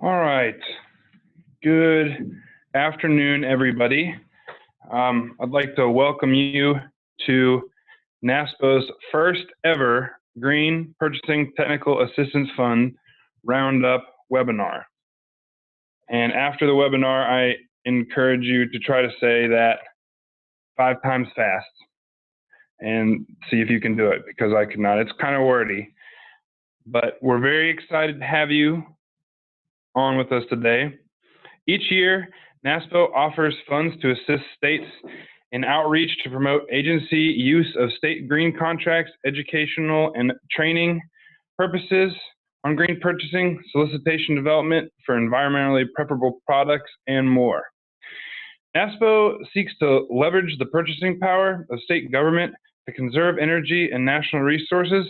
All right. Good afternoon, everybody. I'd like to welcome you to NASPO's first ever Green Purchasing Technical Assistance Fund Roundup webinar. And after the webinar, I encourage you to try to say that 5 times fast and see if you can do it, because I could not. It's kind of wordy, but we're very excited to have you on with us today. Each year, NASPO offers funds to assist states in outreach to promote agency use of state green contracts, educational and training purposes on green purchasing, solicitation development for environmentally preferable products, and more. NASPO seeks to leverage the purchasing power of state government to conserve energy and national resources,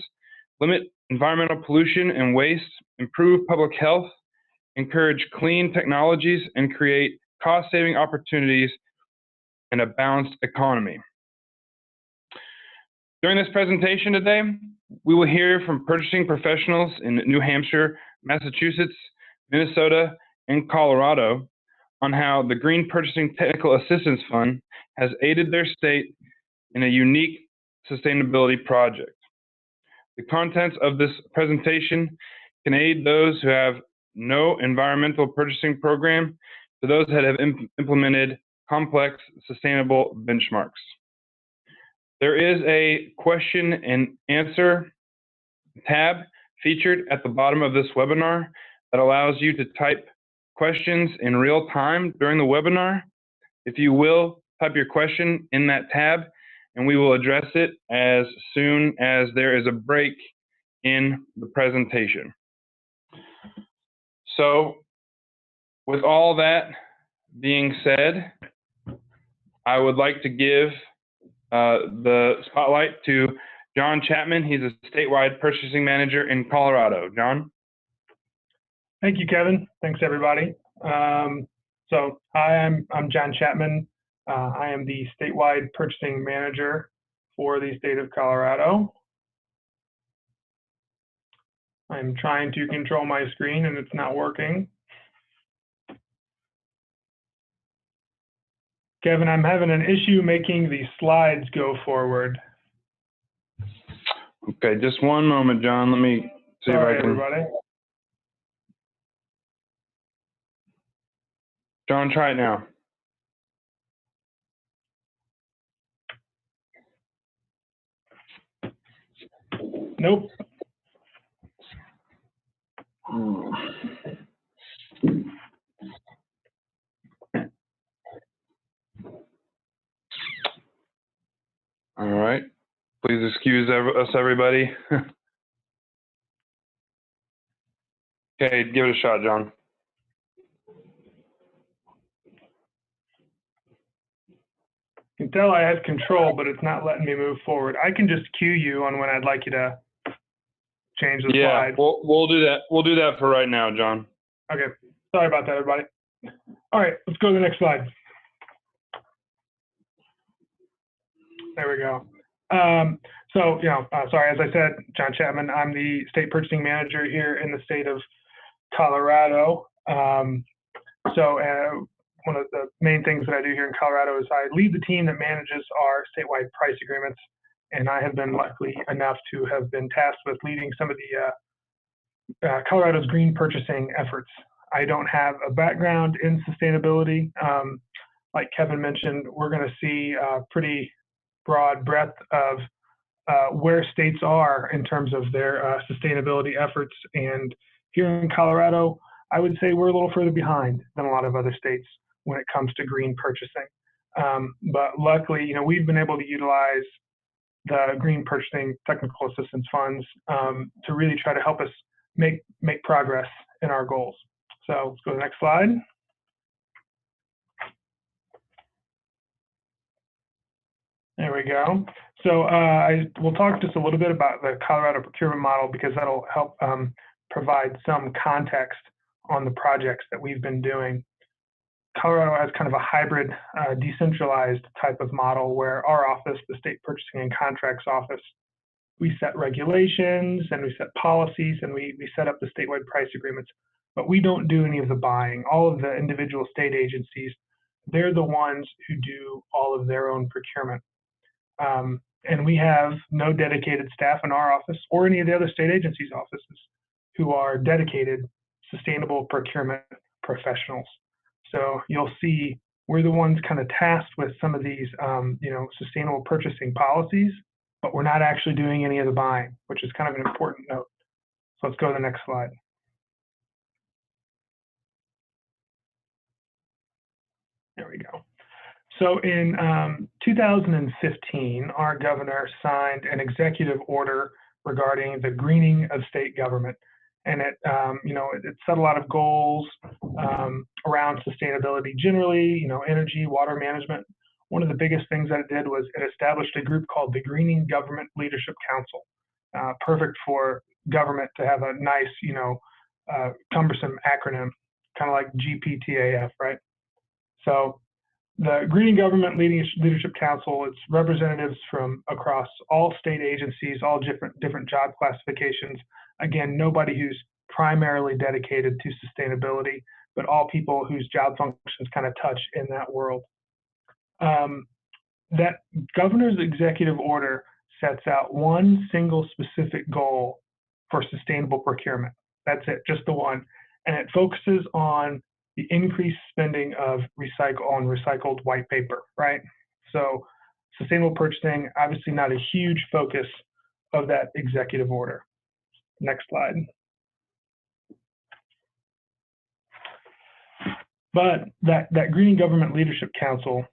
limit environmental pollution and waste, improve public health, encourage clean technologies, and create cost-saving opportunities in a balanced economy. During this presentation today, we will hear from purchasing professionals in New Hampshire, Massachusetts, Minnesota, and Colorado on how the Green Purchasing Technical Assistance Fund has aided their state in a unique sustainability project. The contents of this presentation can aid those who have no environmental purchasing program to those that have implemented complex sustainable benchmarks. There is a question and answer tab featured at the bottom of this webinar that allows you to type questions in real time during the webinar. If you will, type your question in that tab and we will address it as soon as there is a break in the presentation. So, with all that being said, I would like to give the spotlight to John Chapman. He's a statewide purchasing manager in Colorado. John? Thank you, Kevin. Thanks, everybody. So, hi, I'm John Chapman. I am the statewide purchasing manager for the state of Colorado. I'm trying to control my screen and it's not working. Kevin, I'm having an issue making the slides go forward. Okay, just one moment, John. Let me see Sorry, if I can. Everybody. John, try it now. Nope. All right. Please excuse us, everybody. Okay, give it a shot, John. You can tell I have control, but it's not letting me move forward. I can just cue you on when I'd like you to change the slide. Yeah, we'll do that. We'll do that for right now, John. Okay. Sorry about that, everybody. All right, let's go to the next slide. There we go. Sorry, as I said, John Chapman, I'm the state purchasing manager here in the state of Colorado. One of the main things that I do here in Colorado is I lead the team that manages our statewide price agreements, and I have been lucky enough to have been tasked with leading some of the Colorado's green purchasing efforts. I don't have a background in sustainability. Like Kevin mentioned, we're going to see a pretty broad breadth of where states are in terms of their sustainability efforts. And here in Colorado, I would say we're a little further behind than a lot of other states when it comes to green purchasing. But luckily, we've been able to utilize the Green Purchasing Technical Assistance Funds to really try to help us make progress in our goals. So let's go to the next slide. There we go. So we'll talk just a little bit about the Colorado procurement model because that'll help provide some context on the projects that we've been doing. Colorado has kind of a hybrid, decentralized type of model where our office, the State Purchasing and Contracts Office, we set regulations and we set policies and we set up the statewide price agreements. but we don't do any of the buying. All of the individual state agencies, they're the ones who do all of their own procurement. And we have no dedicated staff in our office or any of the other state agencies' offices who are dedicated sustainable procurement professionals. So you'll see we're the ones kind of tasked with some of these, sustainable purchasing policies, but we're not actually doing any of the buying, which is kind of an important note. So let's go to the next slide. There we go. So in 2015, our governor signed an executive order regarding the greening of state government. And it set a lot of goals around sustainability generally, energy, water management. One of the biggest things that it did was it established a group called the Greening Government Leadership Council, perfect for government to have a nice, cumbersome acronym, kind of like GPTAF, right? So the Greening Government Leadership Council, it's representatives from across all state agencies, all different job classifications. Again, nobody who's primarily dedicated to sustainability, but all people whose job functions kind of touch in that world. That governor's executive order sets out one single specific goal for sustainable procurement. That's it, just the one. And it focuses on the increased spending of recycled white paper, right? So sustainable purchasing, obviously not a huge focus of that executive order. Next slide. But that Greening Government Leadership Council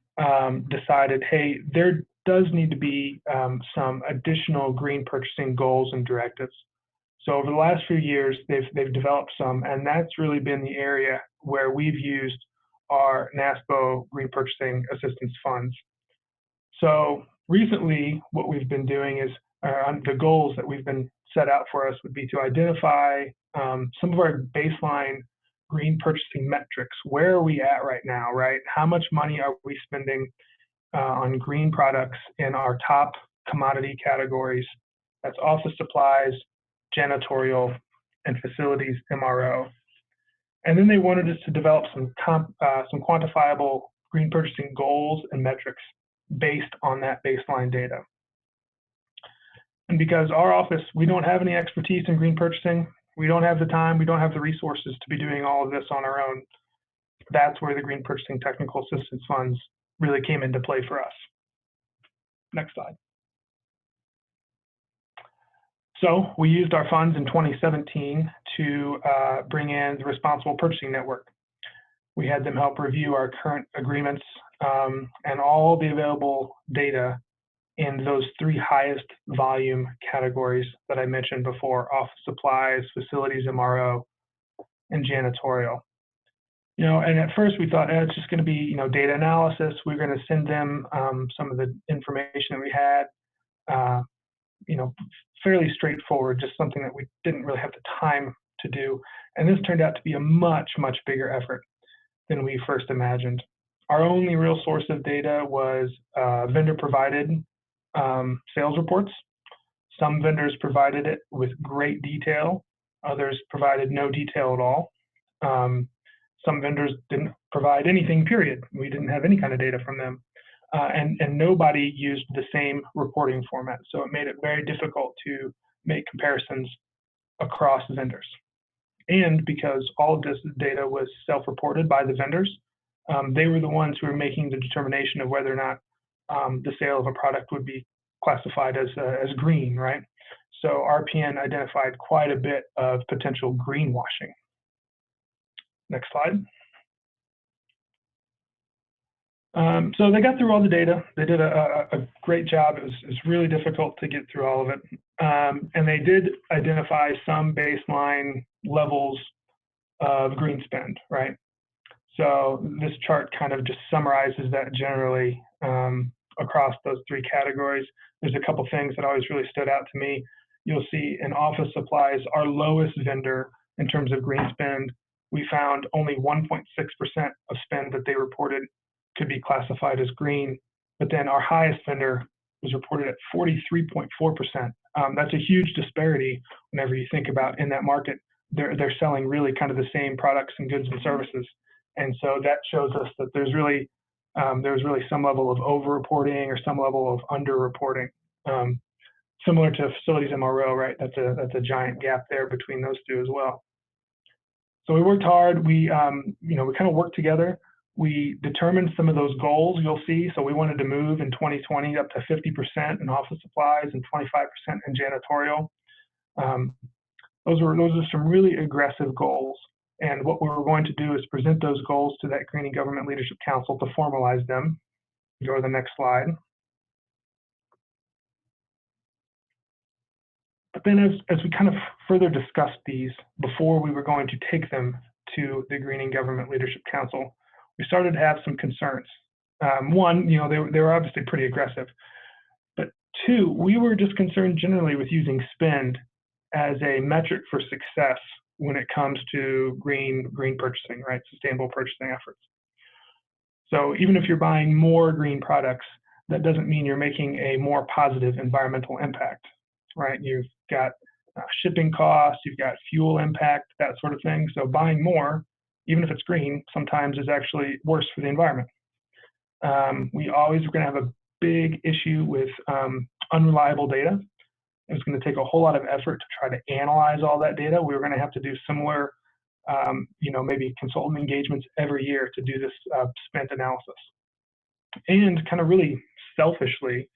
decided, hey, there does need to be some additional green purchasing goals and directives. So over the last few years, they've developed some, and that's really been the area where we've used our NASPO green purchasing assistance funds. So recently, what we've been doing is the goals that we've been set out for us would be to identify some of our baseline green purchasing metrics. Where are we at right now, right? How much money are we spending on green products in our top commodity categories? That's office supplies, janitorial, and facilities MRO. And then they wanted us to develop some quantifiable green purchasing goals and metrics based on that baseline data. And because our office, we don't have any expertise in green purchasing, we don't have the time, we don't have the resources to be doing all of this on our own. That's where the Green Purchasing Technical Assistance Funds really came into play for us. Next slide. So we used our funds in 2017 to bring in the Responsible Purchasing Network. We had them help review our current agreements and all the available data in those three highest volume categories that I mentioned before: office supplies, facilities MRO, and janitorial. And at first we thought, it's just going to be, data analysis. We're going to send them some of the information that we had, fairly straightforward, just something that we didn't really have the time to do. And this turned out to be a much, much bigger effort than we first imagined. Our only real source of data was vendor-provided sales reports. Some vendors provided it with great detail. Others provided no detail at all. Some vendors didn't provide anything, period. We didn't have any kind of data from them. And nobody used the same reporting format. So it made it very difficult to make comparisons across vendors. And because all of this data was self-reported by the vendors, they were the ones who were making the determination of whether or not the sale of a product would be classified as green, right? So RPN identified quite a bit of potential greenwashing. Next slide. So they got through all the data. They did a great job. It was really difficult to get through all of it. And they did identify some baseline levels of green spend, right? So this chart kind of just summarizes that generally across those three categories. There's a couple things that always really stood out to me. You'll see in office supplies, our lowest vendor in terms of green spend, we found only 1.6% of spend that they reported could be classified as green, but then our highest vendor was reported at 43.4%. That's a huge disparity whenever you think about in that market, they're selling really kind of the same products and goods and services. And so that shows us that there's really some level of over-reporting or some level of under-reporting. Similar to facilities MRO, right? That's a giant gap there between those two as well. So we worked hard. We kind of worked together. We determined some of those goals you'll see. So we wanted to move in 2020 up to 50% in office supplies and 25% in janitorial. Those are some really aggressive goals. And what we were going to do is present those goals to that Greening Government Leadership Council to formalize them. Go to the next slide. But then as we kind of further discussed these before we were going to take them to the Greening Government Leadership Council, we started to have some concerns. One, they were obviously pretty aggressive. But two, we were just concerned generally with using spend as a metric for success when it comes to green purchasing, right? Sustainable purchasing efforts. So even if you're buying more green products, that doesn't mean you're making a more positive environmental impact, right? You've got shipping costs, you've got fuel impact, that sort of thing. So buying more, even if it's green, sometimes is actually worse for the environment. We always are going to have a big issue with unreliable data. It's going to take a whole lot of effort to try to analyze all that data. We were going to have to do similar, maybe consultant engagements every year to do this spent analysis. And kind of really selfishly,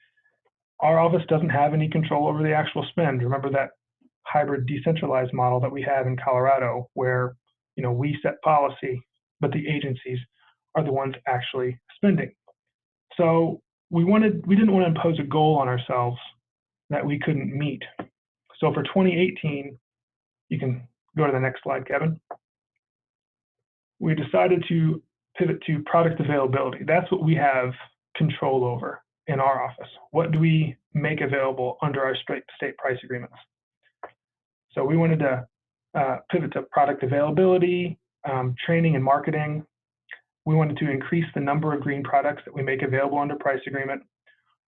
our office doesn't have any control over the actual spend. Remember that hybrid decentralized model that we have in Colorado, where we set policy, but the agencies are the ones actually spending. So we didn't want to impose a goal on ourselves that we couldn't meet. So for 2018, you can go to the next slide, Kevin. We decided to pivot to product availability. That's what we have control over in our office. What do we make available under our state price agreements? So we wanted to pivot to product availability, training and marketing. We wanted to increase the number of green products that we make available under price agreement.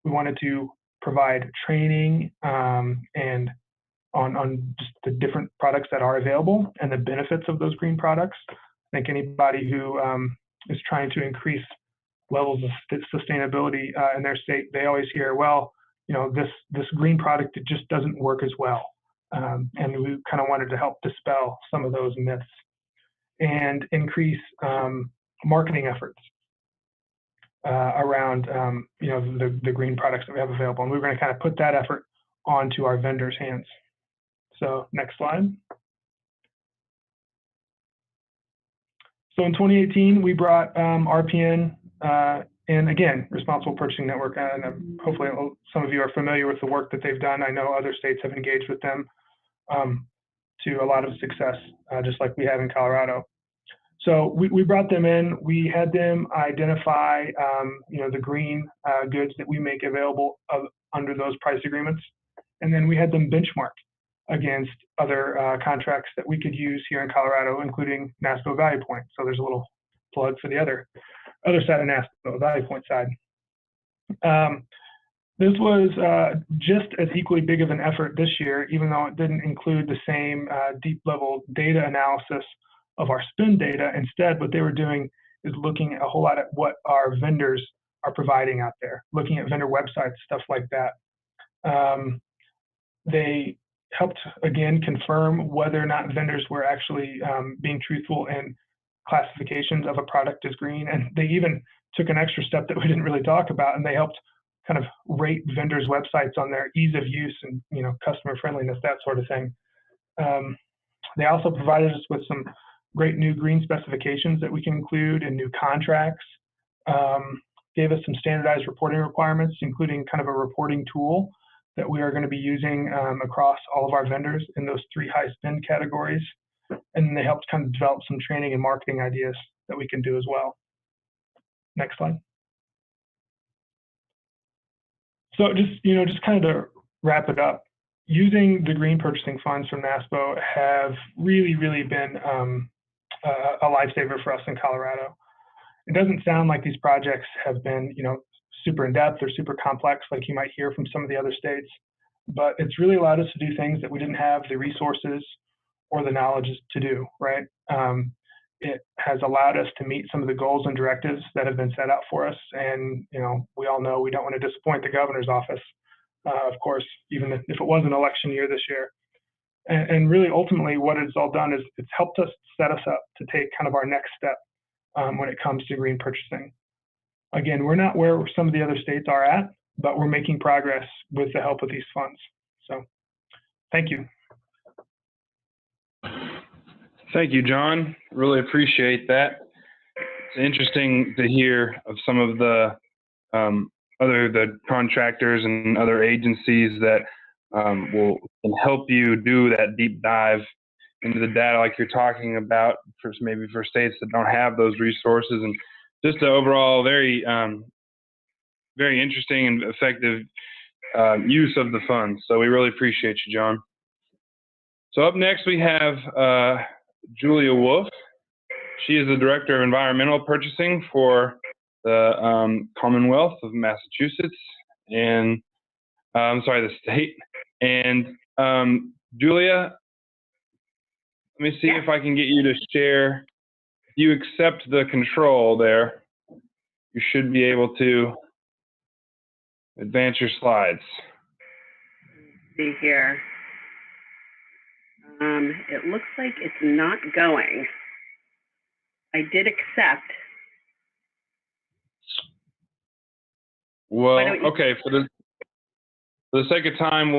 We wanted to provide training and on just the different products that are available and the benefits of those green products. I think anybody who is trying to increase levels of sustainability in their state, they always hear, well, this green product, it just doesn't work as well. And we kind of wanted to help dispel some of those myths and increase marketing efforts around the green products that we have available. And we're going to kind of put that effort onto our vendors' hands. So next slide. So in 2018, we brought RPN and again, Responsible Purchasing Network, and hopefully some of you are familiar with the work that they've done. I know other states have engaged with them to a lot of success, just like we have in Colorado. So we brought them in. We had them identify, the green goods that we make available under those price agreements, and then we had them benchmark against other contracts that we could use here in Colorado, including NASPO Value Point. So there's a little plug for the other side of NASPO, Value Point side. This was just as equally big of an effort this year, even though it didn't include the same deep level data analysis of our spend data. Instead, what they were doing is looking a whole lot at what our vendors are providing out there, looking at vendor websites, stuff like that. They helped, again, confirm whether or not vendors were actually being truthful in classifications of a product as green. And they even took an extra step that we didn't really talk about, and they helped kind of rate vendors' websites on their ease of use and customer friendliness, that sort of thing. They also provided us with some great new green specifications that we can include in new contracts, gave us some standardized reporting requirements, including kind of a reporting tool that we are going to be using across all of our vendors in those 3 high spend categories. And they helped kind of develop some training and marketing ideas that we can do as well. Next slide. So just kind of to wrap it up, using the green purchasing funds from NASPO have really, really been a lifesaver for us in Colorado. It doesn't sound like these projects have been, super in-depth or super complex like you might hear from some of the other states, but it's really allowed us to do things that we didn't have the resources or the knowledge to do, right? It has allowed us to meet some of the goals and directives that have been set out for us. And, we all know we don't want to disappoint the governor's office, of course, even if it was an election year this year. And really, ultimately, what it's all done is it's helped us set us up to take kind of our next step when it comes to green purchasing. Again, we're not where some of the other states are at, but we're making progress with the help of these funds. So, thank you. Thank you, John. Really appreciate that. It's interesting to hear of some of the the contractors and other agencies that can help you do that deep dive into the data like you're talking about, maybe for states that don't have those resources, and just the overall very interesting and effective use of the funds. So we really appreciate you, John. So up next we have Julia Wolf. She is the Director of Environmental Purchasing for the Commonwealth of Massachusetts, and the state. And Julia, let me see if I can get you to share. If you accept the control there, you should be able to advance your slides. Let's see here. It looks like it's not going. I did accept. Well, okay, for the sake of time,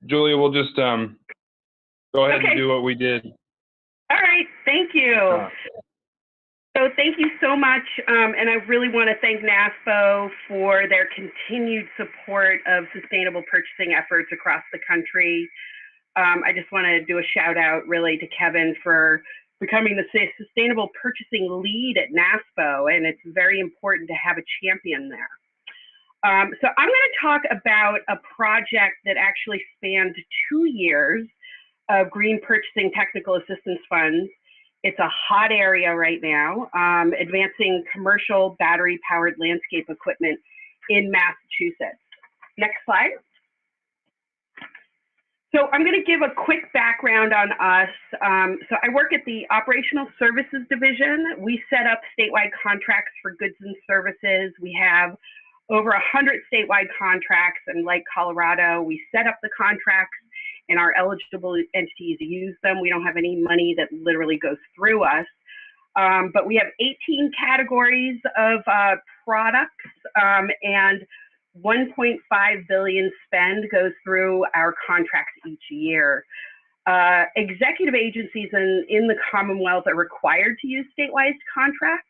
Julia, we'll just go ahead and do what we did. All right, thank you. So thank you so much, and I really want to thank NASPO for their continued support of sustainable purchasing efforts across the country. I just want to do a shout out really to Kevin for becoming the sustainable purchasing lead at NASPO, and it's very important to have a champion there. So I'm going to talk about a project that actually spanned 2 years of green purchasing technical assistance funds. It's a hot area right now, advancing commercial battery-powered landscape equipment in Massachusetts. Next slide. So I'm going to give a quick background on us. So I work at the Operational Services Division. We set up statewide contracts for goods and services. We have over 100 statewide contracts, and like Colorado, we set up the contracts and our eligible entities use them. We don't have any money that literally goes through us. But we have 18 categories of products, and 1.5 billion spend goes through our contracts each year. Executive agencies in the Commonwealth are required to use statewide contracts,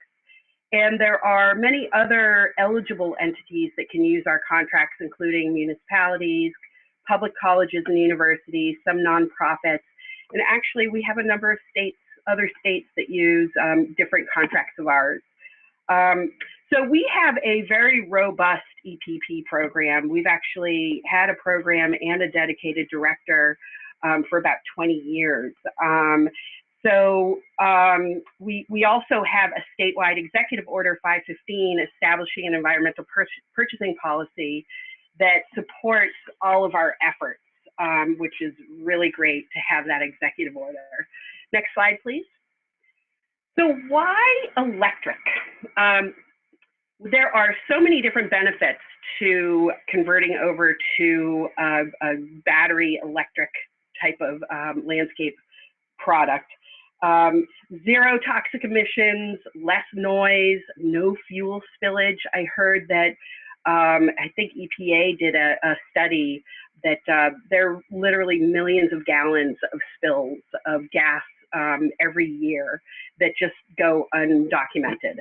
and there are many other eligible entities that can use our contracts, including municipalities, public colleges and universities, some nonprofits, and actually we have a number of other states that use different contracts of ours. So we have a very robust EPP program. We've actually had a program and a dedicated director for about 20 years. We also have a statewide Executive Order 515 establishing an environmental purchasing policy that supports all of our efforts, which is really great to have that executive order. Next slide, please. So why electric? There are so many different benefits to converting over to a battery electric type of landscape product. Zero toxic emissions, less noise, no fuel spillage. I heard that, I think EPA did a study that there are literally millions of gallons of spills of gas every year that just go undocumented.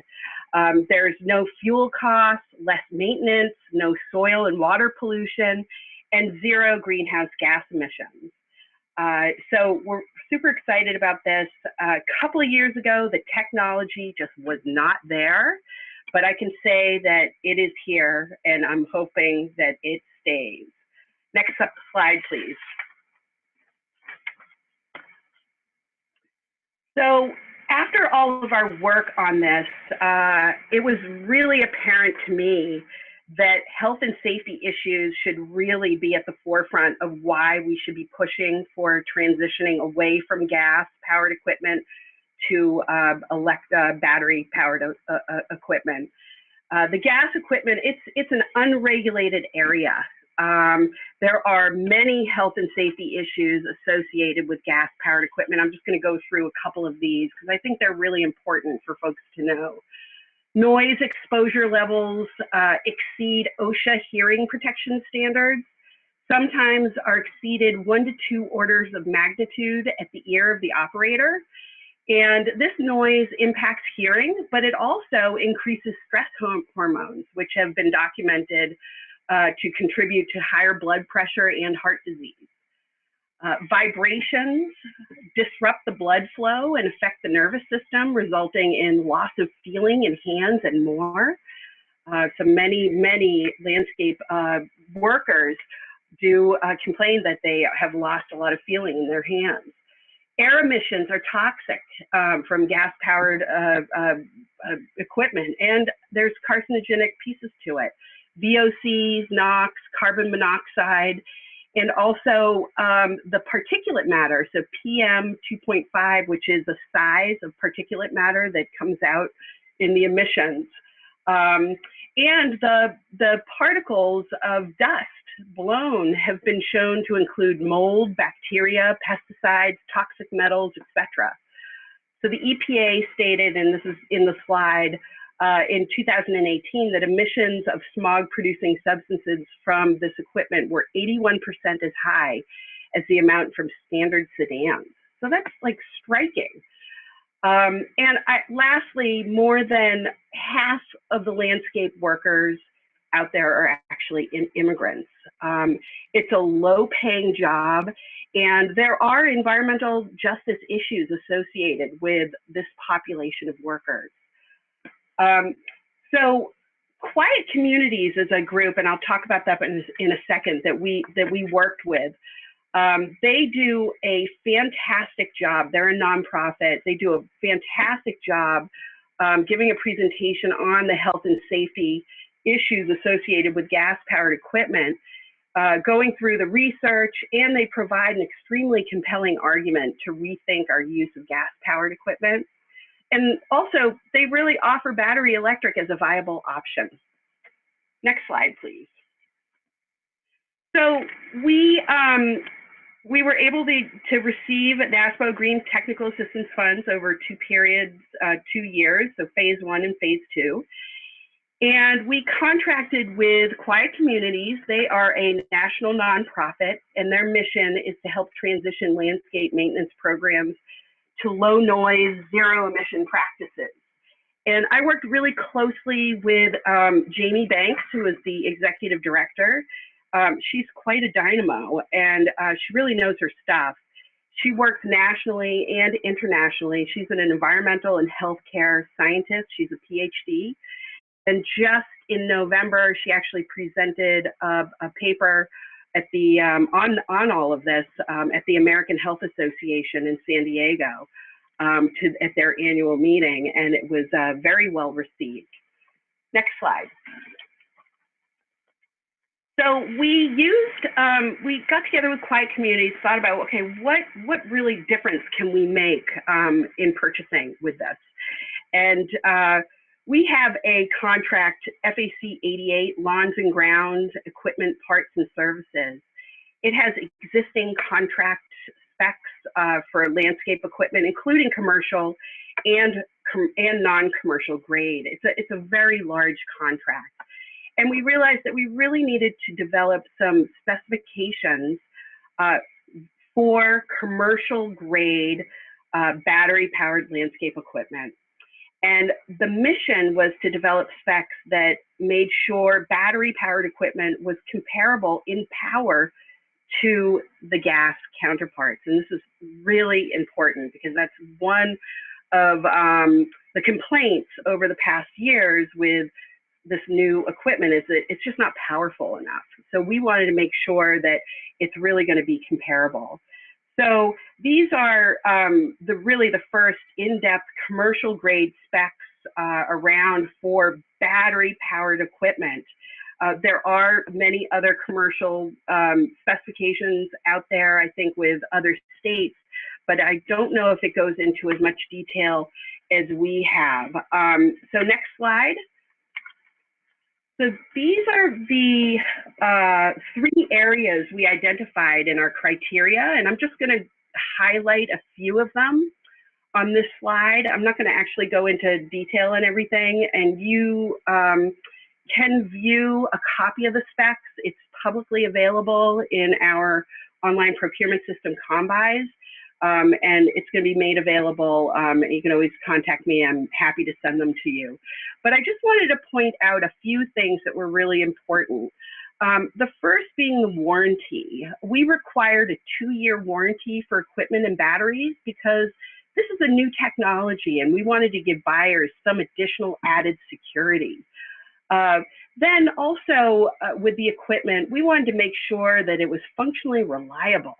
There's no fuel costs, less maintenance, no soil and water pollution, and zero greenhouse gas emissions. So we're super excited about this. A couple of years ago, the technology just was not there, but I can say that it is here, and I'm hoping that it stays. Next slide, please. So after all of our work on this, it was really apparent to me that health and safety issues should really be at the forefront of why we should be pushing for transitioning away from gas-powered equipment to battery-powered equipment. The gas equipment, it's an unregulated area. There are many health and safety issues associated with gas-powered equipment. I'm just going to go through a couple of these because I think they're really important for folks to know. Noise exposure levels exceed OSHA hearing protection standards, sometimes are exceeded 1 to 2 orders of magnitude at the ear of the operator. And this noise impacts hearing, but it also increases stress hormones, which have been documented to contribute to higher blood pressure and heart disease. Vibrations disrupt the blood flow and affect the nervous system, resulting in loss of feeling in hands and more. So many landscape workers do complain that they have lost a lot of feeling in their hands. Air emissions are toxic from gas-powered equipment, and there's carcinogenic pieces to it. VOCs, NOx, carbon monoxide, and also the particulate matter, so PM 2.5, which is the size of particulate matter that comes out in the emissions. And the particles of dust blown have been shown to include mold, bacteria, pesticides, toxic metals, etc. So the EPA stated, and this is in the slide, in 2018 that emissions of smog-producing substances from this equipment were 81% as high as the amount from standard sedans. So that's like striking. Lastly, more than half of the landscape workers out there are actually immigrants. It's a low-paying job, and there are environmental justice issues associated with this population of workers. So Quiet Communities is a group, and I'll talk about that in a second, that we worked with. They do a fantastic job. They're a nonprofit. They do a fantastic job giving a presentation on the health and safety issues associated with gas-powered equipment, going through the research, and they provide an extremely compelling argument to rethink our use of gas-powered equipment. And also, they really offer battery electric as a viable option. Next slide, please. So we were able to receive NASPO Green Technical Assistance Funds over 2 periods, 2 years, so phase 1 and phase 2. And we contracted with Quiet Communities. They are a national nonprofit, and their mission is to help transition landscape maintenance programs to low noise, zero emission practices. And I worked really closely with Jamie Banks, who is the executive director. She's quite a dynamo, and she really knows her stuff. She works nationally and internationally. She's an environmental and healthcare scientist. She's a PhD. And just in November, she actually presented a paper at the on all of this at the American Health Association in San Diego at their annual meeting, and it was very well received. Next slide. So we got together with Quiet Communities, thought about, okay, what really difference can we make in purchasing with this? And we have a contract, FAC 88, Lawns and Grounds, Equipment, Parts, and Services. It has existing contract specs for landscape equipment, including commercial and non-commercial grade. It's a very large contract. And we realized that we really needed to develop some specifications for commercial grade battery-powered landscape equipment. And the mission was to develop specs that made sure battery-powered equipment was comparable in power to the gas counterparts. And this is really important because that's one of the complaints over the past years with this new equipment, is that it's just not powerful enough. So we wanted to make sure that it's really going to be comparable. So these are really the first in-depth commercial grade specs around for battery powered equipment. There are many other commercial specifications out there, I think, with other states, but I don't know if it goes into as much detail as we have. So next slide. So these are the 3 areas we identified in our criteria, and I'm just going to highlight a few of them on this slide. I'm not going to actually go into detail and everything, and you can view a copy of the specs. It's publicly available in our online procurement system, Combis, and it's going to be made available. You can always contact me. I'm happy to send them to you. But I just wanted to point out a few things that were really important. The first being the warranty. We required a 2-year warranty for equipment and batteries because this is a new technology and we wanted to give buyers some additional added security. Then also with the equipment, we wanted to make sure that it was functionally reliable.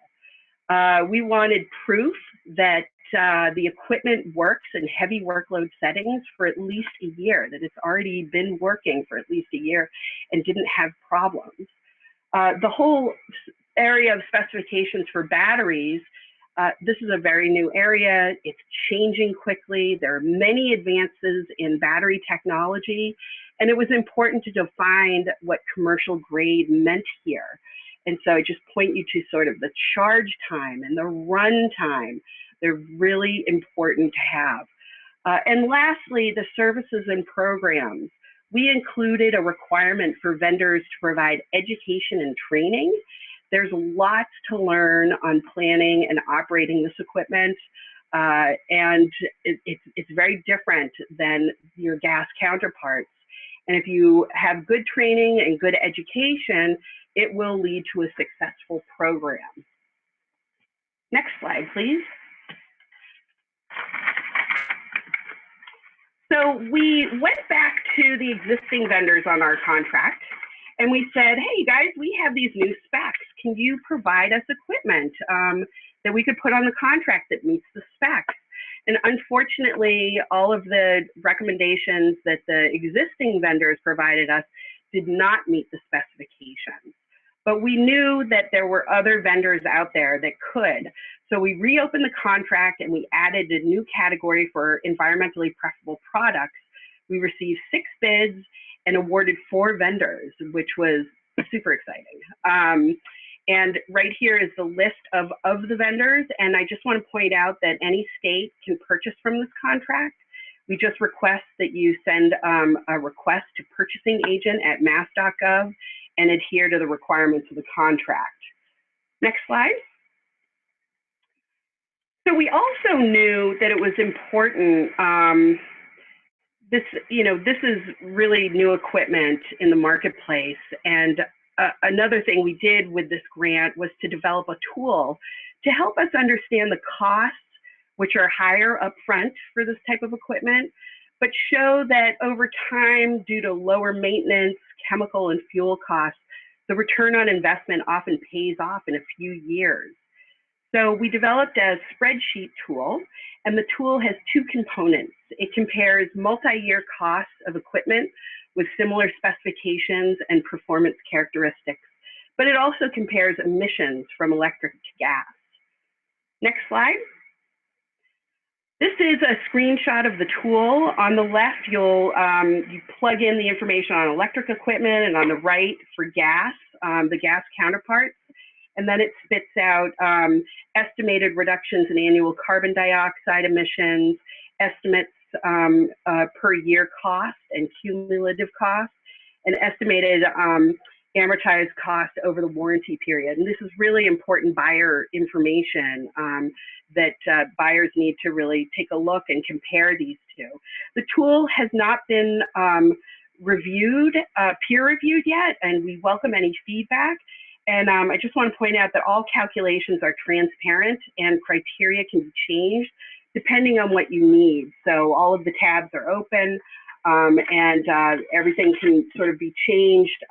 We wanted proof that the equipment works in heavy workload settings for at least a year, that it's already been working for at least a year and didn't have problems. The whole area of specifications for batteries, this is a very new area. It's changing quickly. There are many advances in battery technology, and it was important to define what commercial grade meant here. And so I just point you to sort of the charge time and the run time. They're really important to have. And lastly, the services and programs. We included a requirement for vendors to provide education and training. There's lots to learn on planning and operating this equipment, and it's very different than your gas counterparts. And if you have good training and good education, it will lead to a successful program. Next slide, please. So we went back to the existing vendors on our contract and we said, hey, you guys, we have these new specs. Can you provide us equipment that we could put on the contract that meets the specs? And unfortunately, all of the recommendations that the existing vendors provided us did not meet the specifications. But we knew that there were other vendors out there that could. So we reopened the contract and we added a new category for environmentally preferable products. We received 6 bids and awarded 4 vendors, which was super exciting. And right here is the list of the vendors. And I just want to point out that any state can purchase from this contract. We just request that you send a request to purchasing agent at mass.gov and adhere to the requirements of the contract. Next slide. So we also knew that it was important. This is really new equipment in the marketplace, and another thing we did with this grant was to develop a tool to help us understand the costs, which are higher upfront for this type of equipment, but show that over time, due to lower maintenance, chemical and fuel costs, the return on investment often pays off in a few years. So we developed a spreadsheet tool, and the tool has 2 components. It compares multi-year costs of equipment with similar specifications and performance characteristics, but it also compares emissions from electric to gas. Next slide. This is a screenshot of the tool. On the left, you plug in the information on electric equipment, and on the right for gas, the gas counterparts. And then it spits out estimated reductions in annual carbon dioxide emissions, estimates per year cost and cumulative cost, and estimated amortized cost over the warranty period. And this is really important buyer information that buyers need to really take a look and compare these two. The tool has not been reviewed, peer reviewed yet, and we welcome any feedback. And I just want to point out that all calculations are transparent and criteria can be changed depending on what you need. So all of the tabs are open and everything can sort of be changed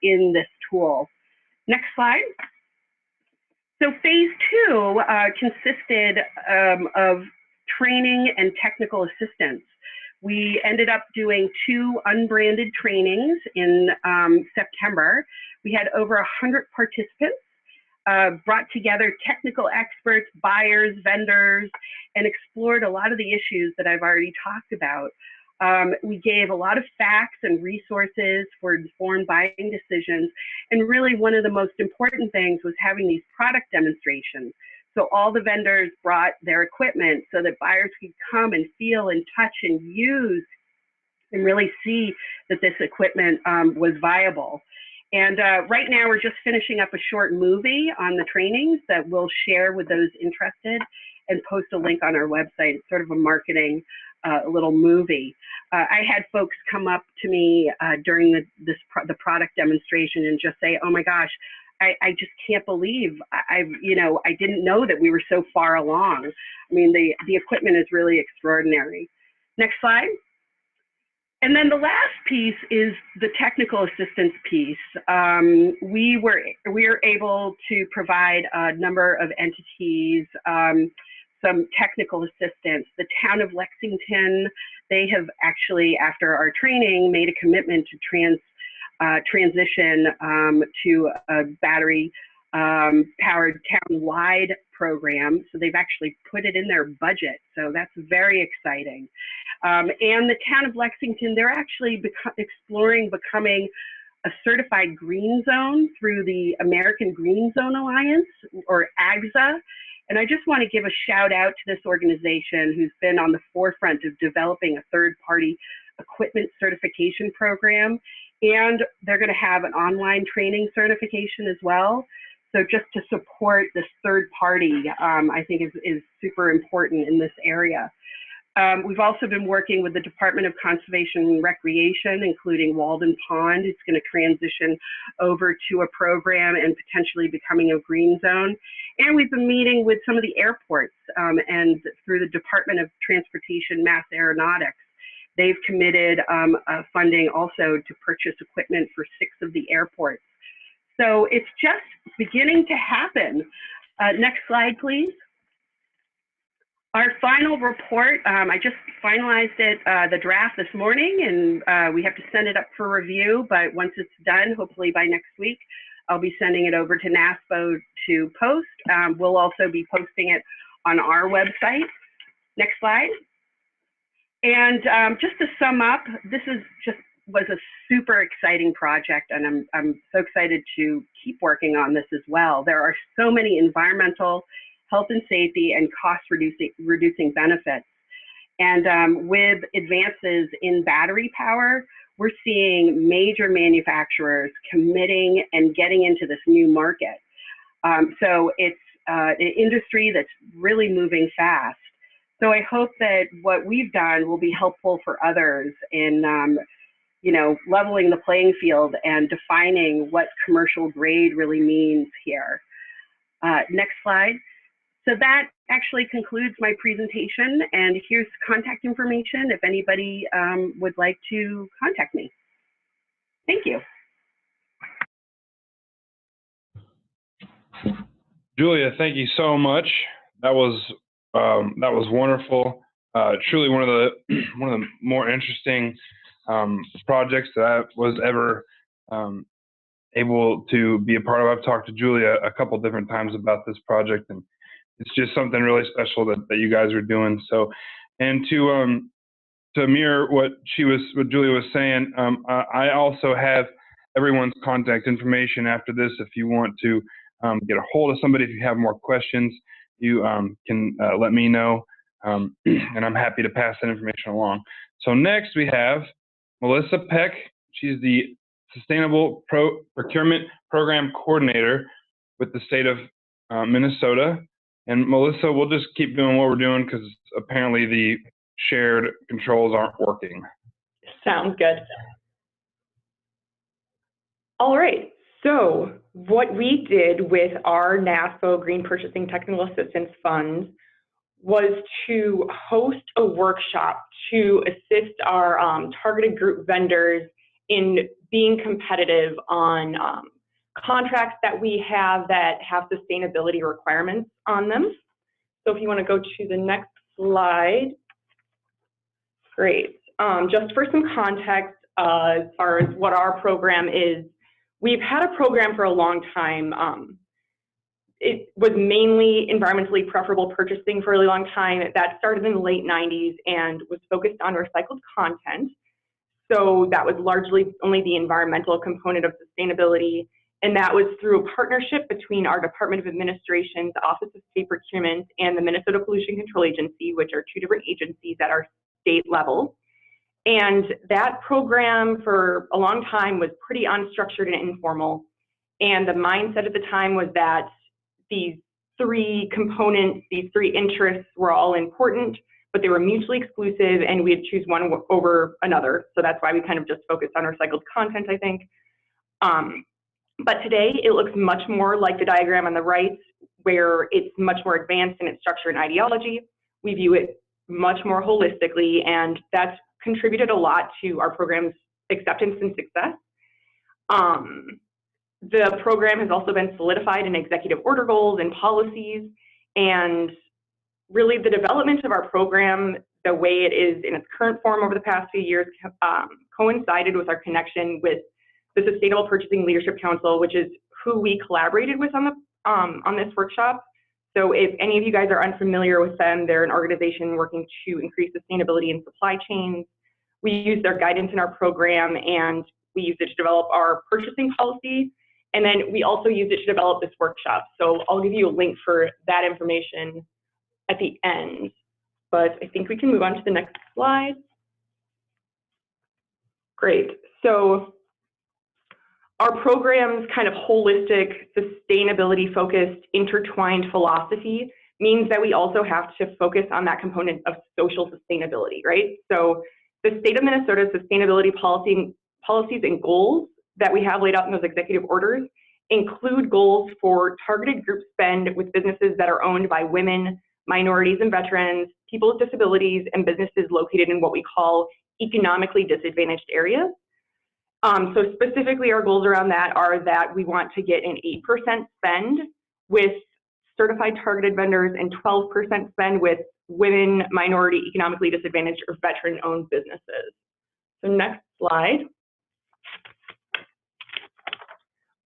in this tool. Next slide. So phase 2 consisted of training and technical assistance. We ended up doing 2 unbranded trainings in September. We had over 100 participants, brought together technical experts, buyers, vendors, and explored a lot of the issues that I've already talked about. We gave a lot of facts and resources for informed buying decisions. And really one of the most important things was having these product demonstrations. So all the vendors brought their equipment so that buyers could come and feel and touch and use and really see that this equipment was viable. And right now we're just finishing up a short movie on the trainings that we'll share with those interested and post a link on our website. It's sort of a marketing little movie. I had folks come up to me during the product demonstration and just say, "Oh my gosh, I just can't believe I didn't know that we were so far along." I mean, the equipment is really extraordinary. Next slide. And then the last piece is the technical assistance piece. We were able to provide a number of entities some technical assistance. The town of Lexington, they have actually, after our training, made a commitment to transition to a battery powered town-wide program. So they've actually put it in their budget. So that's very exciting. And the town of Lexington, they're actually exploring becoming a certified green zone through the American Green Zone Alliance, or AGZA. And I just want to give a shout out to this organization who's been on the forefront of developing a third-party equipment certification program. And they're going to have an online training certification as well. So just to support this third party, I think is super important in this area. We've also been working with the Department of Conservation and Recreation, including Walden Pond. It's going to transition over to a program and potentially becoming a green zone. And we've been meeting with some of the airports and through the Department of Transportation, Mass Aeronautics. They've committed funding also to purchase equipment for 6 of the airports. So it's just beginning to happen. Next slide, please. Our final report, I just finalized it, the draft this morning, and we have to send it up for review, but once it's done, hopefully by next week, I'll be sending it over to NASPO to post. We'll also be posting it on our website. Next slide. And just to sum up, this was a super exciting project, and I'm so excited to keep working on this as well. There are so many environmental, health and safety, and cost reducing benefits. And with advances in battery power, we're seeing major manufacturers committing and getting into this new market. So it's an industry that's really moving fast. So I hope that what we've done will be helpful for others in leveling the playing field and defining what commercial grade really means here. Next slide. So that actually concludes my presentation, and here's contact information if anybody would like to contact me. Thank you. Julia, thank you so much. That was wonderful. Truly one of the more interesting projects that I was ever able to be a part of. I've talked to Julia a couple different times about this project, and it's just something really special that you guys are doing. So, and to mirror what Julia was saying, I also have everyone's contact information after this. If you want to get a hold of somebody, if you have more questions, you can let me know, and I'm happy to pass that information along. So next we have Melissa Peck. She's the Sustainable Procurement Program Coordinator with the state of Minnesota. And Melissa, we'll just keep doing what we're doing because apparently the shared controls aren't working. Sounds good. All right, so what we did with our NASPO Green Purchasing Technical Assistance Funds was to host a workshop to assist our targeted group vendors in being competitive on contracts that we have that have sustainability requirements on them. So if you want to go to the next slide. Great. just for some context, as far as what our program is, we've had a program for a long time. It was mainly environmentally preferable purchasing for a really long time. That started in the late 90s and was focused on recycled content. So that was largely only the environmental component of sustainability. And that was through a partnership between our Department of Administration's Office of State Procurement and the Minnesota Pollution Control Agency, which are two different agencies at our state level. And that program for a long time was pretty unstructured and informal. And the mindset at the time was that these three components, these three interests were all important, but they were mutually exclusive and we'd choose one over another. So that's why we kind of just focused on recycled content, I think. But today it looks much more like the diagram on the right, where it's much more advanced in its structure and ideology. We view it much more holistically, and that's contributed a lot to our program's acceptance and success. The program has also been solidified in executive order goals and policies, and really the development of our program, the way it is in its current form over the past few years, coincided with our connection with the Sustainable Purchasing Leadership Council, which is who we collaborated with on this workshop. So if any of you guys are unfamiliar with them, they're an organization working to increase sustainability in supply chains. We use their guidance in our program, and we use it to develop our purchasing policy. And then we also use it to develop this workshop. So I'll give you a link for that information at the end. But I think we can move on to the next slide. Great. So our program's kind of holistic, sustainability-focused, intertwined philosophy means that we also have to focus on that component of social sustainability, right? So the state of Minnesota's sustainability policies and goals that we have laid out in those executive orders include goals for targeted group spend with businesses that are owned by women, minorities and veterans, people with disabilities, and businesses located in what we call economically disadvantaged areas. So specifically our goals around that are that we want to get an 8% spend with certified targeted vendors and 12% spend with women, minority, economically disadvantaged, or veteran-owned businesses. So next slide.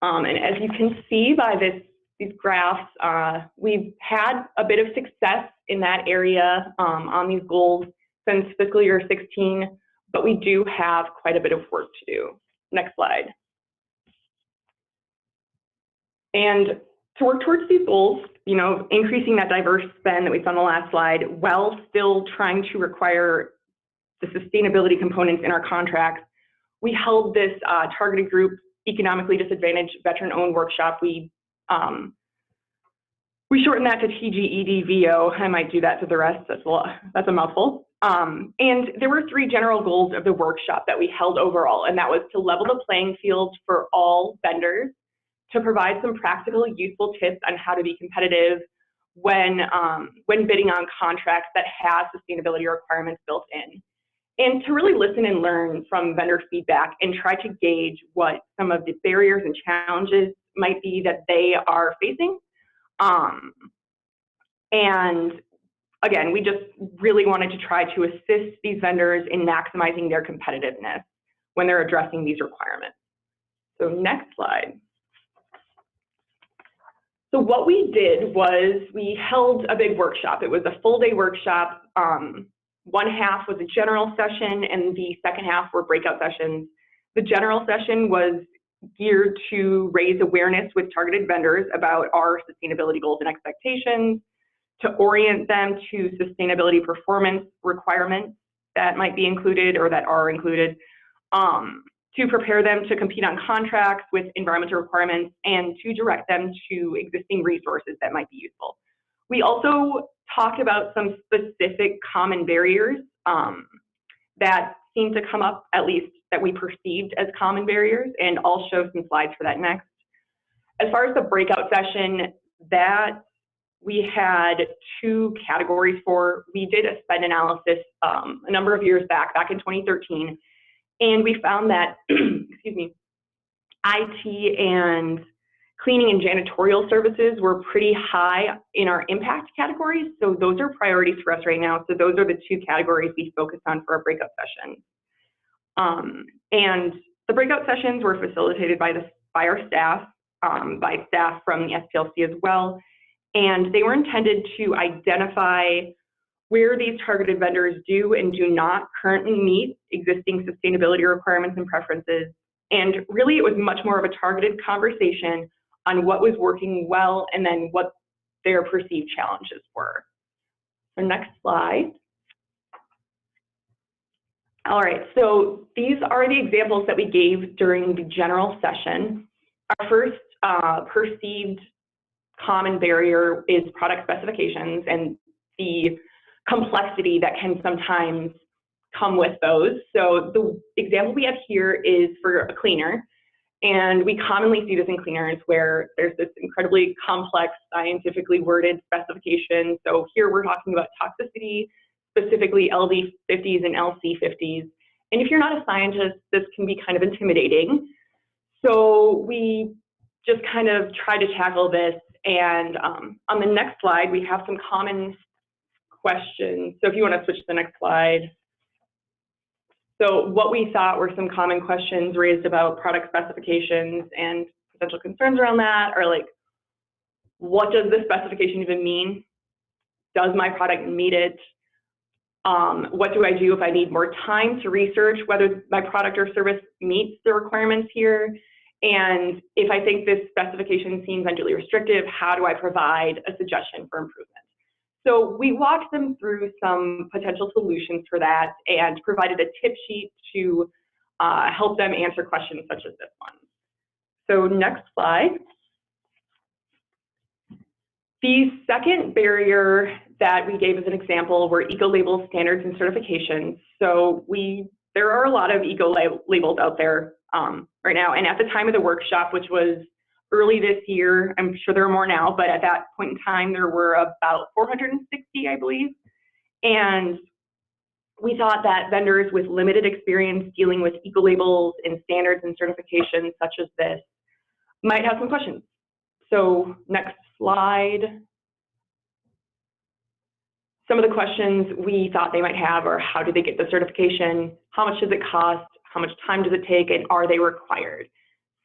And as you can see by these graphs, we've had a bit of success in that area on these goals since fiscal year 16, but we do have quite a bit of work to do. Next slide. And to work towards these goals, you know, increasing that diverse spend that we saw on the last slide, while still trying to require the sustainability components in our contracts, we held this targeted group economically disadvantaged veteran-owned workshop. We shortened that to TGEDVO. I might do that to the rest. That's a mouthful. And there were three general goals of the workshop that we held overall, and that was to level the playing field for all vendors, to provide some practical, useful tips on how to be competitive when bidding on contracts that have sustainability requirements built in, and to really listen and learn from vendor feedback and try to gauge what some of the barriers and challenges might be that they are facing. And again, we just really wanted to try to assist these vendors in maximizing their competitiveness when they're addressing these requirements. So next slide. So what we did was we held a big workshop. It was a full day workshop. One half was a general session and the second half were breakout sessions. The general session was geared to raise awareness with targeted vendors about our sustainability goals and expectations, to orient them to sustainability performance requirements that might be included or that are included, to prepare them to compete on contracts with environmental requirements, and to direct them to existing resources that might be useful. We also talked about some specific common barriers that seem to come up, at least that we perceived as common barriers, and I'll show some slides for that next. As far as the breakout session, that we had two categories for. We did a spend analysis a number of years back in 2013, and we found that, excuse me, IT and Cleaning and janitorial services were pretty high in our impact categories, so those are priorities for us right now. So those are the two categories we focus on for our breakout sessions. And the breakout sessions were facilitated by our staff, by staff from the SPLC as well, and they were intended to identify where these targeted vendors do and do not currently meet existing sustainability requirements and preferences. And really, it was much more of a targeted conversation on what was working well and then what their perceived challenges were. So next slide. All right, so these are the examples that we gave during the general session. Our first perceived common barrier is product specifications and the complexity that can sometimes come with those. So the example we have here is for a cleaner, and we commonly see this in cleaners where there's this incredibly complex, scientifically worded specification. So here we're talking about toxicity, specifically LD50s and LC50s. And if you're not a scientist, this can be kind of intimidating. So we just kind of try to tackle this. And on the next slide, we have some common questions. So if you want to switch to the next slide. So what we thought were some common questions raised about product specifications and potential concerns around that are like, what does this specification even mean? Does my product meet it? What do I do if I need more time to research whether my product or service meets the requirements here? And if I think this specification seems unduly restrictive, how do I provide a suggestion for improvement? So we walked them through some potential solutions for that and provided a tip sheet to help them answer questions such as this one. So next slide. The second barrier that we gave as an example were eco-label standards and certifications. So there are a lot of eco-labels out there right now, and at the time of the workshop, which was early this year, I'm sure there are more now, but at that point in time, there were about 460, I believe. And we thought that vendors with limited experience dealing with eco-labels and standards and certifications such as this might have some questions. So next slide. Some of the questions we thought they might have are, how do they get the certification? How much does it cost? How much time does it take? And are they required?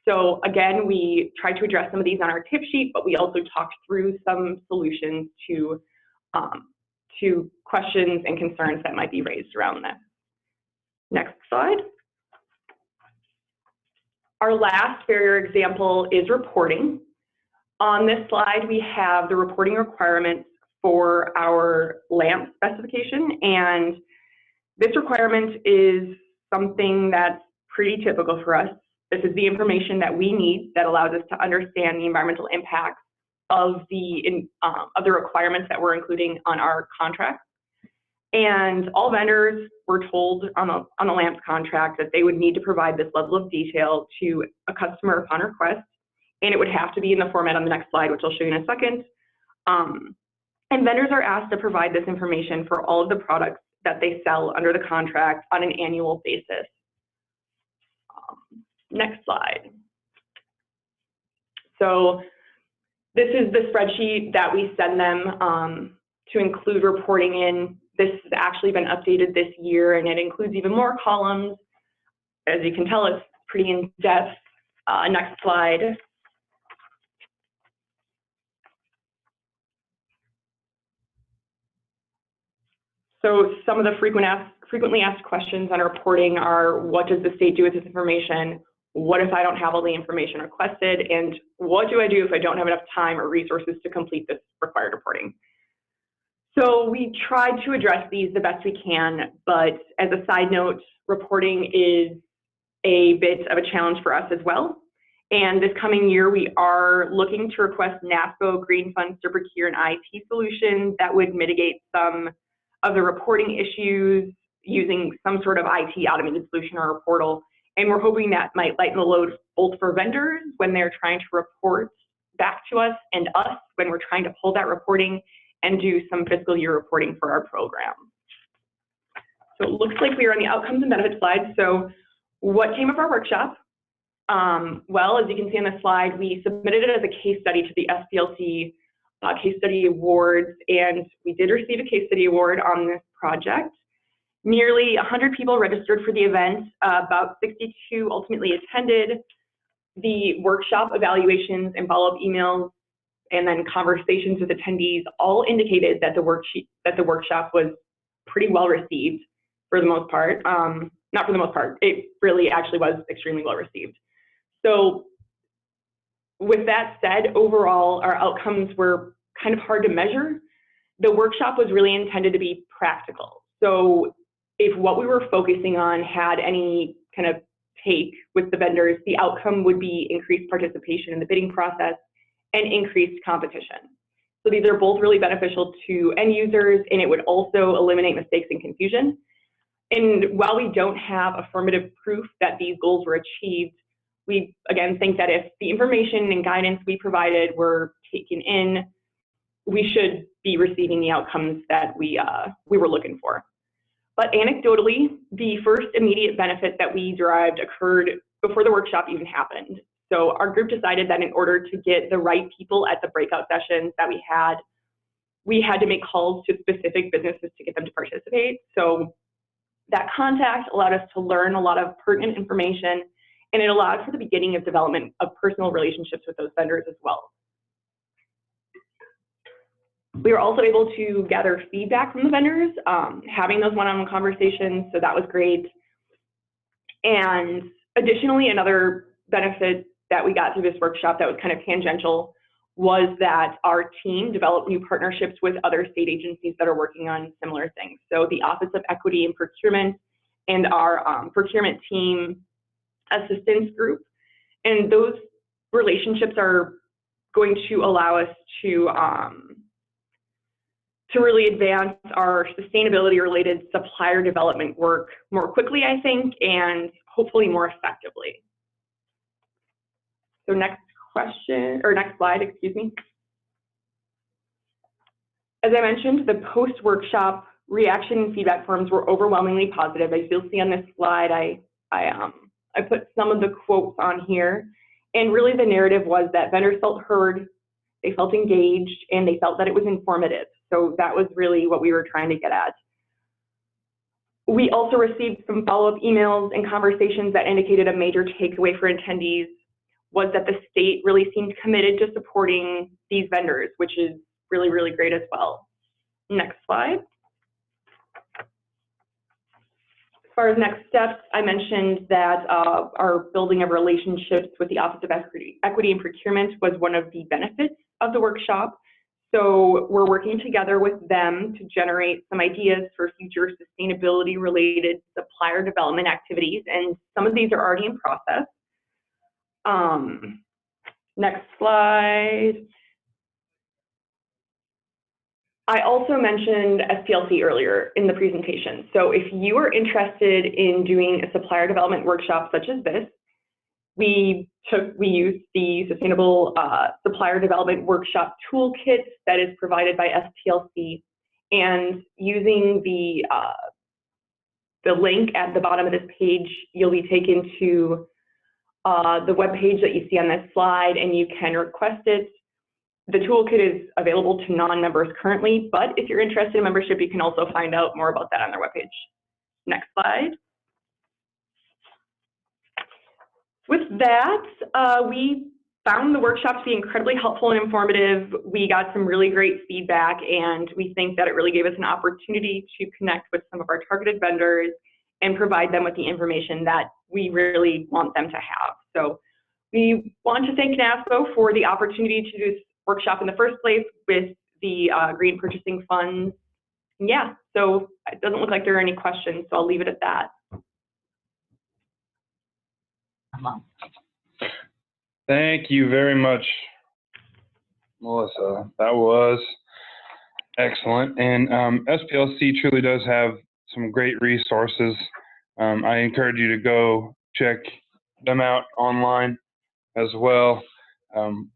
So again, we tried to address some of these on our tip sheet, but we also talked through some solutions to questions and concerns that might be raised around this. Next slide. Our last barrier example is reporting. On this slide, we have the reporting requirements for our lamp specification, and this requirement is something that's pretty typical for us. This is the information that we need that allows us to understand the environmental impacts of the requirements that we're including on our contract. And all vendors were told on the lamps contract that they would need to provide this level of detail to a customer upon request, and it would have to be in the format on the next slide, which I'll show you in a second. And vendors are asked to provide this information for all of the products that they sell under the contract on an annual basis. Next slide. So this is the spreadsheet that we send them to include reporting in. This has actually been updated this year, and it includes even more columns. As you can tell, it's pretty in-depth. Next slide. So some of the frequently asked questions on reporting are, what does the state do with this information? What if I don't have all the information requested? And what do I do if I don't have enough time or resources to complete this required reporting? So we tried to address these the best we can, but as a side note, reporting is a bit of a challenge for us as well. And this coming year, we are looking to request NASPO green funds to procure an IT solution that would mitigate some of the reporting issues using some sort of IT automated solution or a portal. And we're hoping that might lighten the load both for vendors when they're trying to report back to us and us when we're trying to pull that reporting and do some fiscal year reporting for our program. So it looks like we are on the outcomes and benefits slide. So what came of our workshop? Well, as you can see on the slide, we submitted it as a case study to the SPLC Case Study Awards, and we did receive a Case Study Award on this project. Nearly 100 people registered for the event, about 62 ultimately attended. The workshop evaluations and follow-up emails and then conversations with attendees all indicated that the workshop was pretty well received for the most part. Not for the most part, it really actually was extremely well received. So with that said, overall, our outcomes were kind of hard to measure. The workshop was really intended to be practical. So if what we were focusing on had any kind of take with the vendors, the outcome would be increased participation in the bidding process and increased competition. So these are both really beneficial to end users, and it would also eliminate mistakes and confusion. And while we don't have affirmative proof that these goals were achieved, we again think that if the information and guidance we provided were taken in, we should be receiving the outcomes that we were looking for. But anecdotally, the first immediate benefit that we derived occurred before the workshop even happened. So our group decided that in order to get the right people at the breakout sessions that we had to make calls to specific businesses to get them to participate. So that contact allowed us to learn a lot of pertinent information, and it allowed for the beginning of development of personal relationships with those vendors as well. We were also able to gather feedback from the vendors, having those one-on-one conversations, so that was great. And additionally, another benefit that we got through this workshop that was kind of tangential was that our team developed new partnerships with other state agencies that are working on similar things. So the Office of Equity and Procurement and our procurement team assistance group. And those relationships are going to allow us to really advance our sustainability-related supplier development work more quickly, I think, and hopefully more effectively. So next question, or next slide, excuse me. As I mentioned, the post-workshop reaction and feedback forms were overwhelmingly positive. As you'll see on this slide, I put some of the quotes on here, and really the narrative was that vendors felt heard, they felt engaged, and they felt that it was informative. So that was really what we were trying to get at. We also received some follow-up emails and conversations that indicated a major takeaway for attendees was that the state really seemed committed to supporting these vendors, which is really, really great as well. Next slide. As far as next steps, I mentioned that our building of relationships with the Office of Equity and Procurement was one of the benefits of the workshop. So we're working together with them to generate some ideas for future sustainability-related supplier development activities, and some of these are already in process. Next slide. I also mentioned SPLC earlier in the presentation. So if you are interested in doing a supplier development workshop such as this, we used the Sustainable Supplier Development Workshop Toolkit that is provided by SPLC, and using the link at the bottom of this page, you'll be taken to the web page that you see on this slide, and you can request it. The toolkit is available to non-members currently, but if you're interested in membership, you can also find out more about that on their webpage. Next slide. With that, we found the workshop to be incredibly helpful and informative. We got some really great feedback, and we think that it really gave us an opportunity to connect with some of our targeted vendors and provide them with the information that we really want them to have. So we want to thank NASPO for the opportunity to do this workshop in the first place with the green purchasing funds. Yeah, so it doesn't look like there are any questions, so I'll leave it at that. Thank you very much, Melissa. That was excellent. And SPLC truly does have some great resources. I encourage you to go check them out online as well. And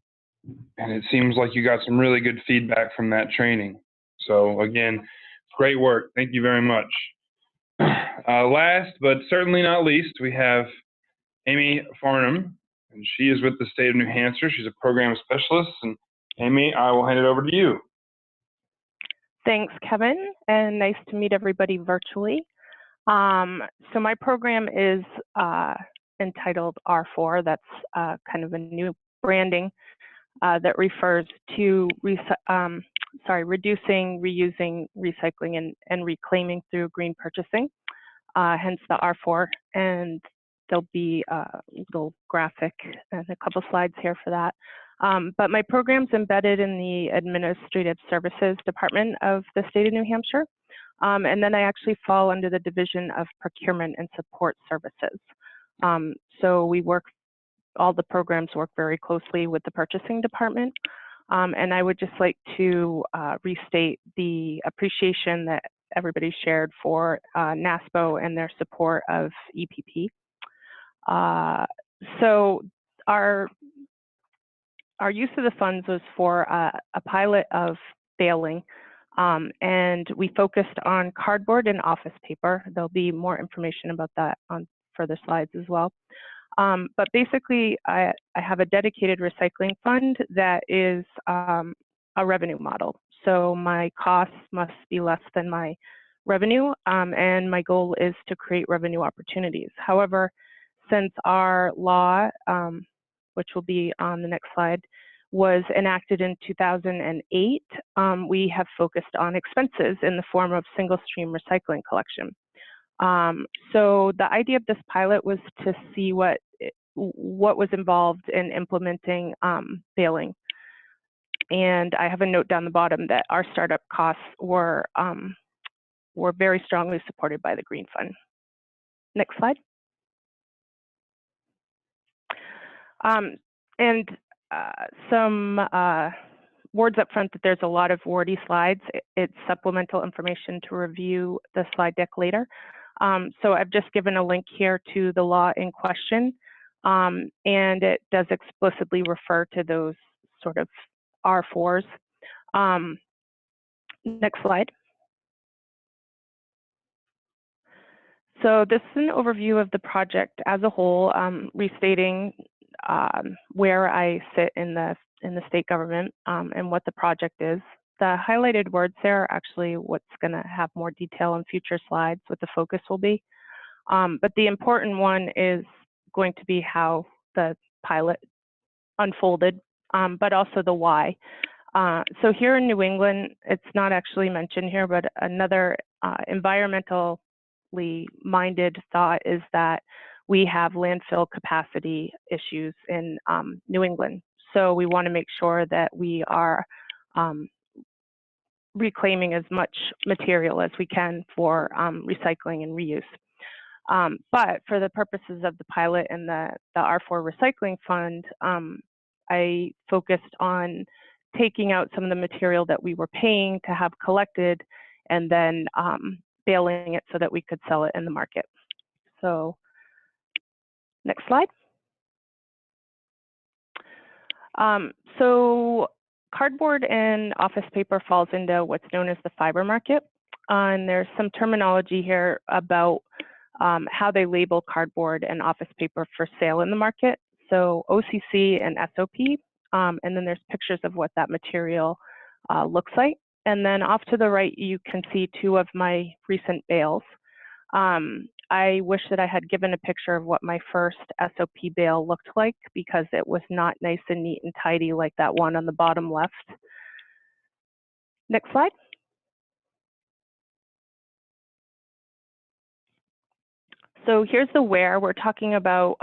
it seems like you got some really good feedback from that training. So again, great work. Thank you very much. Last but certainly not least, we have Amy Farnham and she is with the state of New Hampshire. She's a program specialist. And Amy, I will hand it over to you. Thanks, Kevin, and nice to meet everybody virtually. So my program is entitled R4. That's kind of a new branding that refers to reducing, reusing, recycling, and reclaiming through green purchasing, hence the R4. And there'll be a little graphic and a couple slides here for that. But my program's embedded in the Administrative Services Department of the state of New Hampshire. And then I actually fall under the Division of Procurement and Support Services. So all the programs work very closely with the purchasing department. And I would just like to restate the appreciation that everybody shared for NASPO and their support of EPP. So our use of the funds was for a pilot of baling, and we focused on cardboard and office paper. There'll be more information about that on further slides as well. But basically, I have a dedicated recycling fund that is a revenue model. So my costs must be less than my revenue, and my goal is to create revenue opportunities. However, since our law, which will be on the next slide, was enacted in 2008, we have focused on expenses in the form of single stream recycling collection. So the idea of this pilot was to see what was involved in implementing baling. And I have a note down the bottom that our startup costs were very strongly supported by the Green Fund. Next slide. And some words up front that there's a lot of wordy slides. It's supplemental information to review the slide deck later. So I've just given a link here to the law in question, and it does explicitly refer to those sort of R4s. Next slide. So this is an overview of the project as a whole, restating where I sit in the state government and what the project is. The highlighted words there are actually what's going to have more detail in future slides, what the focus will be. But the important one is going to be how the pilot unfolded, but also the why. So here in New England, it's not actually mentioned here, but another environmentally minded thought is that we have landfill capacity issues in New England. So we want to make sure that we are reclaiming as much material as we can for recycling and reuse. But for the purposes of the pilot and the R4 Recycling Fund, I focused on taking out some of the material that we were paying to have collected and then baling it so that we could sell it in the market. So next slide. So cardboard and office paper falls into what's known as the fiber market. And there's some terminology here about how they label cardboard and office paper for sale in the market. So OCC and SOP, and then there's pictures of what that material looks like. And then off to the right, you can see two of my recent bales. I wish that I had given a picture of what my first SOP bale looked like because it was not nice and neat and tidy like that one on the bottom left. Next slide. So here's the where. We're talking about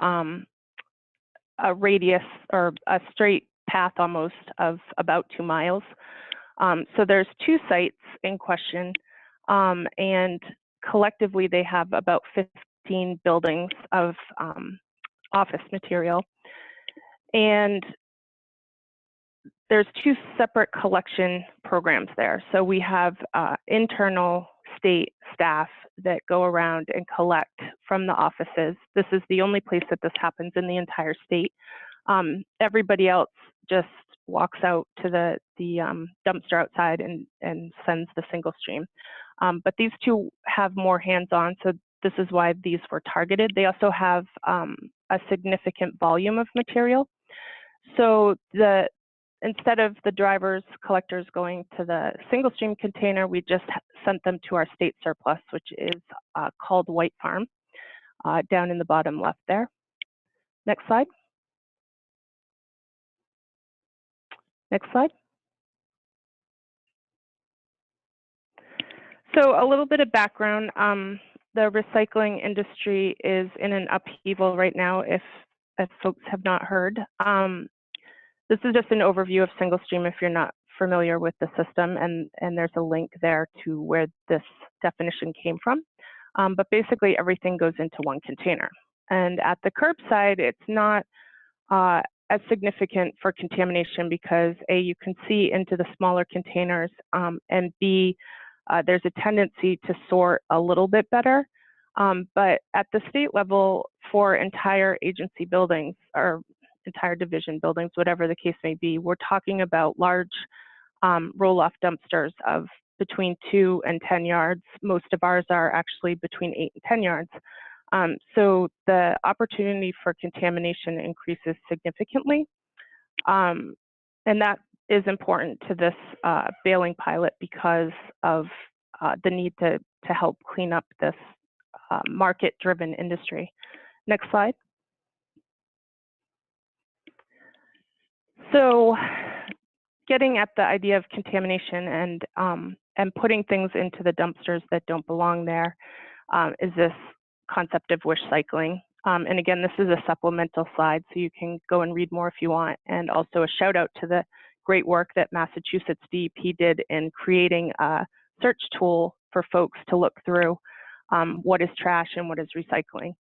a radius or a straight path almost of about 2 miles. So there's 2 sites in question, and collectively they have about 15 buildings of office material. And there's 2 separate collection programs there. So we have internal state staff that go around and collect from the offices. This is the only place that this happens in the entire state. Everybody else just walks out to the dumpster outside and sends the single stream. But these 2 have more hands-on, so this is why these were targeted. They also have a significant volume of material. So instead of the drivers, collectors going to the single stream container, we just sent them to our state surplus, which is called White Farm, down in the bottom left there. Next slide. Next slide. So a little bit of background. The recycling industry is in an upheaval right now, if folks have not heard. This is just an overview of single stream if you're not familiar with the system, and there's a link there to where this definition came from. But basically everything goes into one container. And at the curbside, it's not as significant for contamination because A, you can see into the smaller containers, and B, there's a tendency to sort a little bit better. But at the state level, for entire agency buildings or entire division buildings, whatever the case may be, we're talking about large roll-off dumpsters of between 2 and 10 yards. Most of ours are actually between 8 and 10 yards. So the opportunity for contamination increases significantly. And that is important to this baling pilot because of the need to help clean up this market-driven industry. Next slide. So getting at the idea of contamination and putting things into the dumpsters that don't belong there is this concept of wish cycling. And again, this is a supplemental slide, so you can go and read more if you want. And also a shout out to the great work that Massachusetts DEP did in creating a search tool for folks to look through what is trash and what is recycling.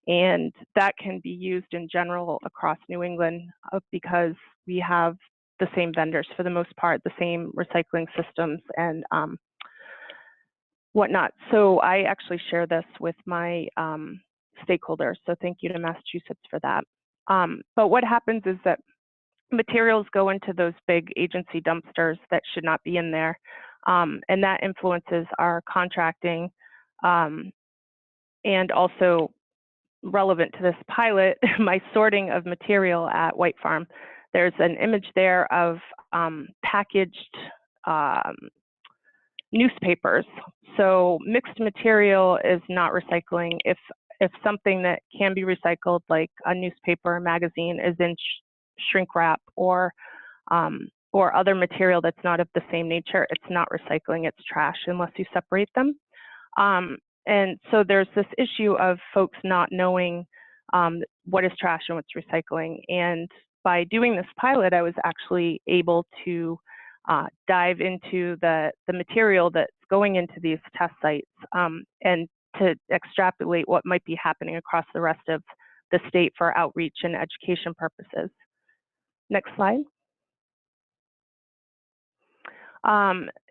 And that can be used in general across New England because we have the same vendors for the most part, the same recycling systems and whatnot. So I actually share this with my stakeholders. So thank you to Massachusetts for that. But what happens is that materials go into those big agency dumpsters that should not be in there. And that influences our contracting and also relevant to this pilot, my sorting of material at White Farm. There's an image there of packaged newspapers. So mixed material is not recycling. If something that can be recycled, like a newspaper or magazine, is in shrink wrap or other material that's not of the same nature, it's not recycling, it's trash unless you separate them. And so there's this issue of folks not knowing what is trash and what's recycling. And by doing this pilot, I was actually able to dive into the material that's going into these test sites and to extrapolate what might be happening across the rest of the state for outreach and education purposes. Next slide.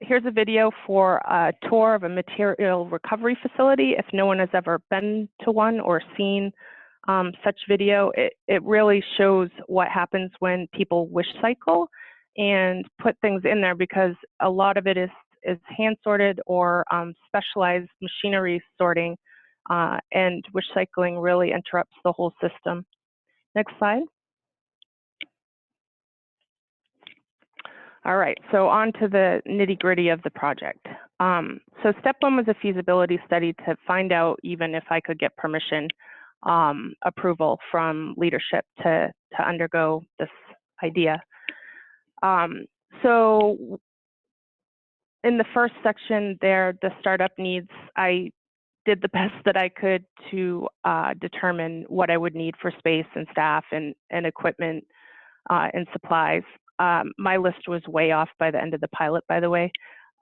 Here's a video for a tour of a material recovery facility. If no one has ever been to one or seen such video, it really shows what happens when people wish cycle and put things in there, because a lot of it is hand sorted or specialized machinery sorting, and wish cycling really interrupts the whole system. Next slide. All right, so on to the nitty-gritty of the project. So step one was a feasibility study to find out even if I could get permission, approval from leadership to undergo this idea. So in the first section there, the startup needs, I did the best that I could to determine what I would need for space and staff and equipment and supplies. My list was way off by the end of the pilot, by the way.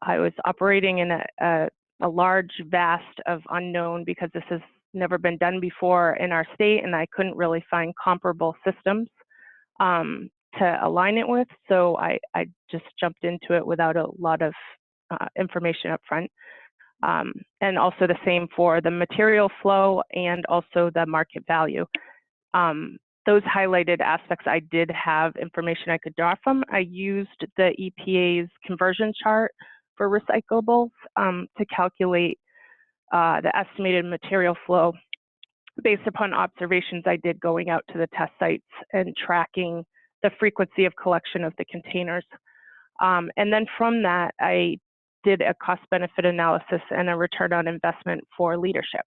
I was operating in a large vast of unknown because this has never been done before in our state, and I couldn't really find comparable systems to align it with. So I just jumped into it without a lot of information up front. And also the same for the material flow and also the market value. Those highlighted aspects, I did have information I could draw from. I used the EPA's conversion chart for recyclables to calculate the estimated material flow based upon observations I did going out to the test sites and tracking the frequency of collection of the containers. And then from that, I did a cost-benefit analysis and a return on investment for leadership.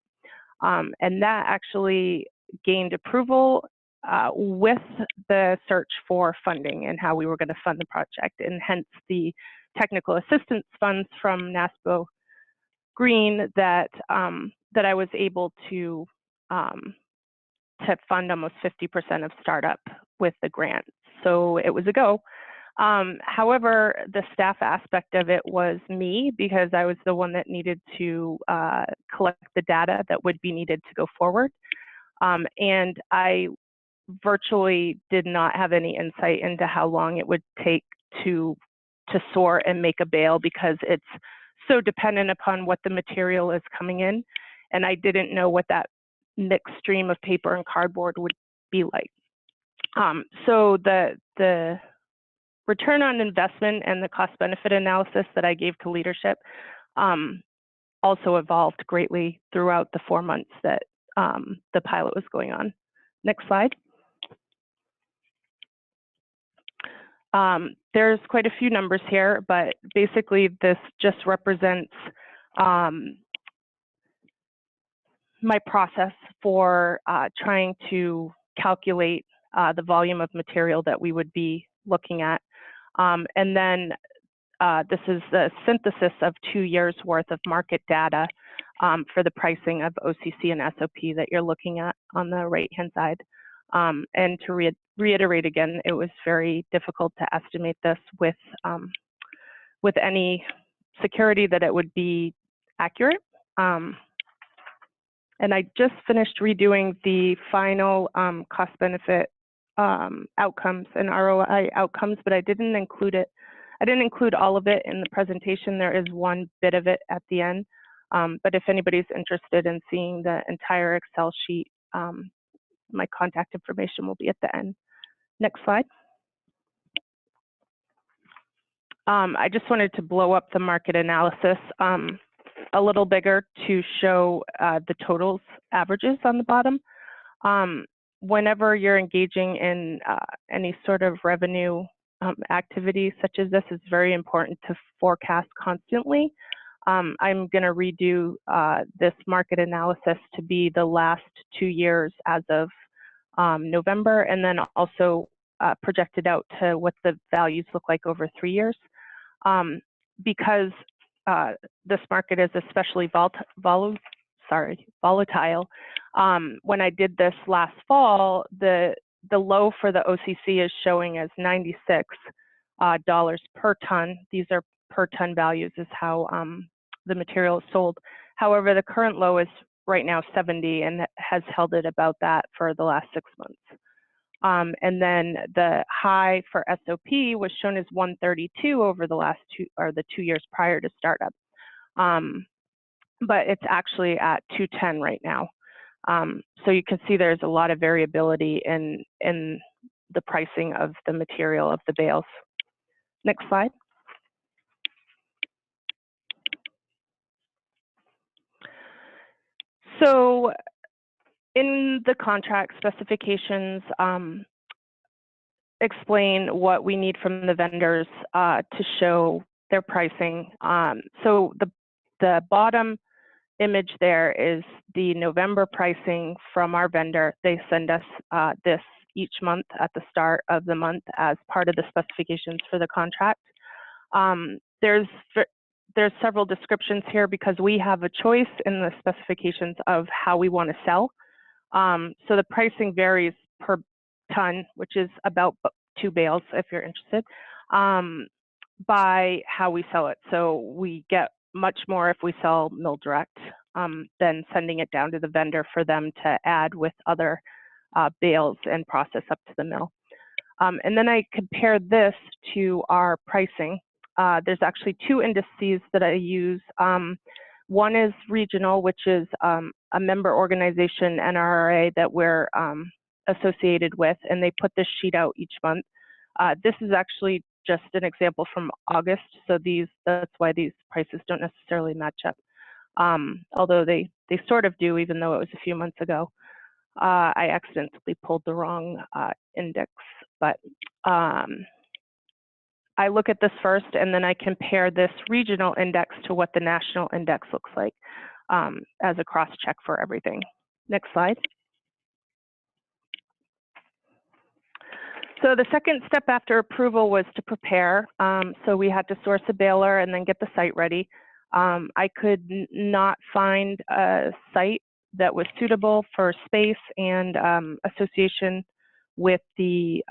And that actually gained approval with the search for funding and how we were going to fund the project, and hence the technical assistance funds from NASPO Green that that I was able to fund almost 50% of startup with the grant. So it was a go. However, the staff aspect of it was me, because I was the one that needed to collect the data that would be needed to go forward. And I virtually did not have any insight into how long it would take to sort and make a bale, because it's so dependent upon what the material is coming in. And I didn't know what that mixed stream of paper and cardboard would be like. So the return on investment and the cost benefit analysis that I gave to leadership also evolved greatly throughout the 4 months that the pilot was going on. Next slide. There's quite a few numbers here, but basically this just represents my process for trying to calculate the volume of material that we would be looking at. And then this is the synthesis of 2 years worth of market data for the pricing of OCC and SOP that you're looking at on the right-hand side. And to reiterate again, it was very difficult to estimate this with any security that it would be accurate. And I just finished redoing the final cost-benefit outcomes and ROI outcomes, but I didn't include it. I didn't include all of it in the presentation. There is one bit of it at the end. But if anybody's interested in seeing the entire Excel sheet, my contact information will be at the end. Next slide. I just wanted to blow up the market analysis a little bigger to show the totals averages on the bottom. Whenever you're engaging in any sort of revenue activity such as this, it's very important to forecast constantly. I'm going to redo this market analysis to be the last 2 years as of November, and then also projected out to what the values look like over 3 years. Because this market is especially volatile. When I did this last fall, the low for the OCC is showing as $96 per ton. These are per ton values is how the material is sold. However, the current low is right now 70 and has held it about that for the last 6 months. And then the high for SOP was shown as 132 over the last 2 years prior to startup. But it's actually at 210 right now. So you can see there's a lot of variability in the pricing of the material of the bales. Next slide. So in the contract specifications, explain what we need from the vendors to show their pricing. So the bottom image there is the November pricing from our vendor. They send us this each month at the start of the month as part of the specifications for the contract. There's several descriptions here because we have a choice in the specifications of how we want to sell. So the pricing varies per ton, which is about 2 bales if you're interested, by how we sell it. So we get much more if we sell mill direct than sending it down to the vendor for them to add with other bales and process up to the mill. And then I compare this to our pricing. There's actually 2 indices that I use. One is regional, which is a member organization, NRRA, that we're associated with, and they put this sheet out each month. This is actually just an example from August, so that's why these prices don't necessarily match up, although they sort of do, even though it was a few months ago. I accidentally pulled the wrong index, but I look at this first, and then I compare this regional index to what the national index looks like as a cross-check for everything. Next slide. So the second step after approval was to prepare. So we had to source a baler and then get the site ready. I could not find a site that was suitable for space and association with the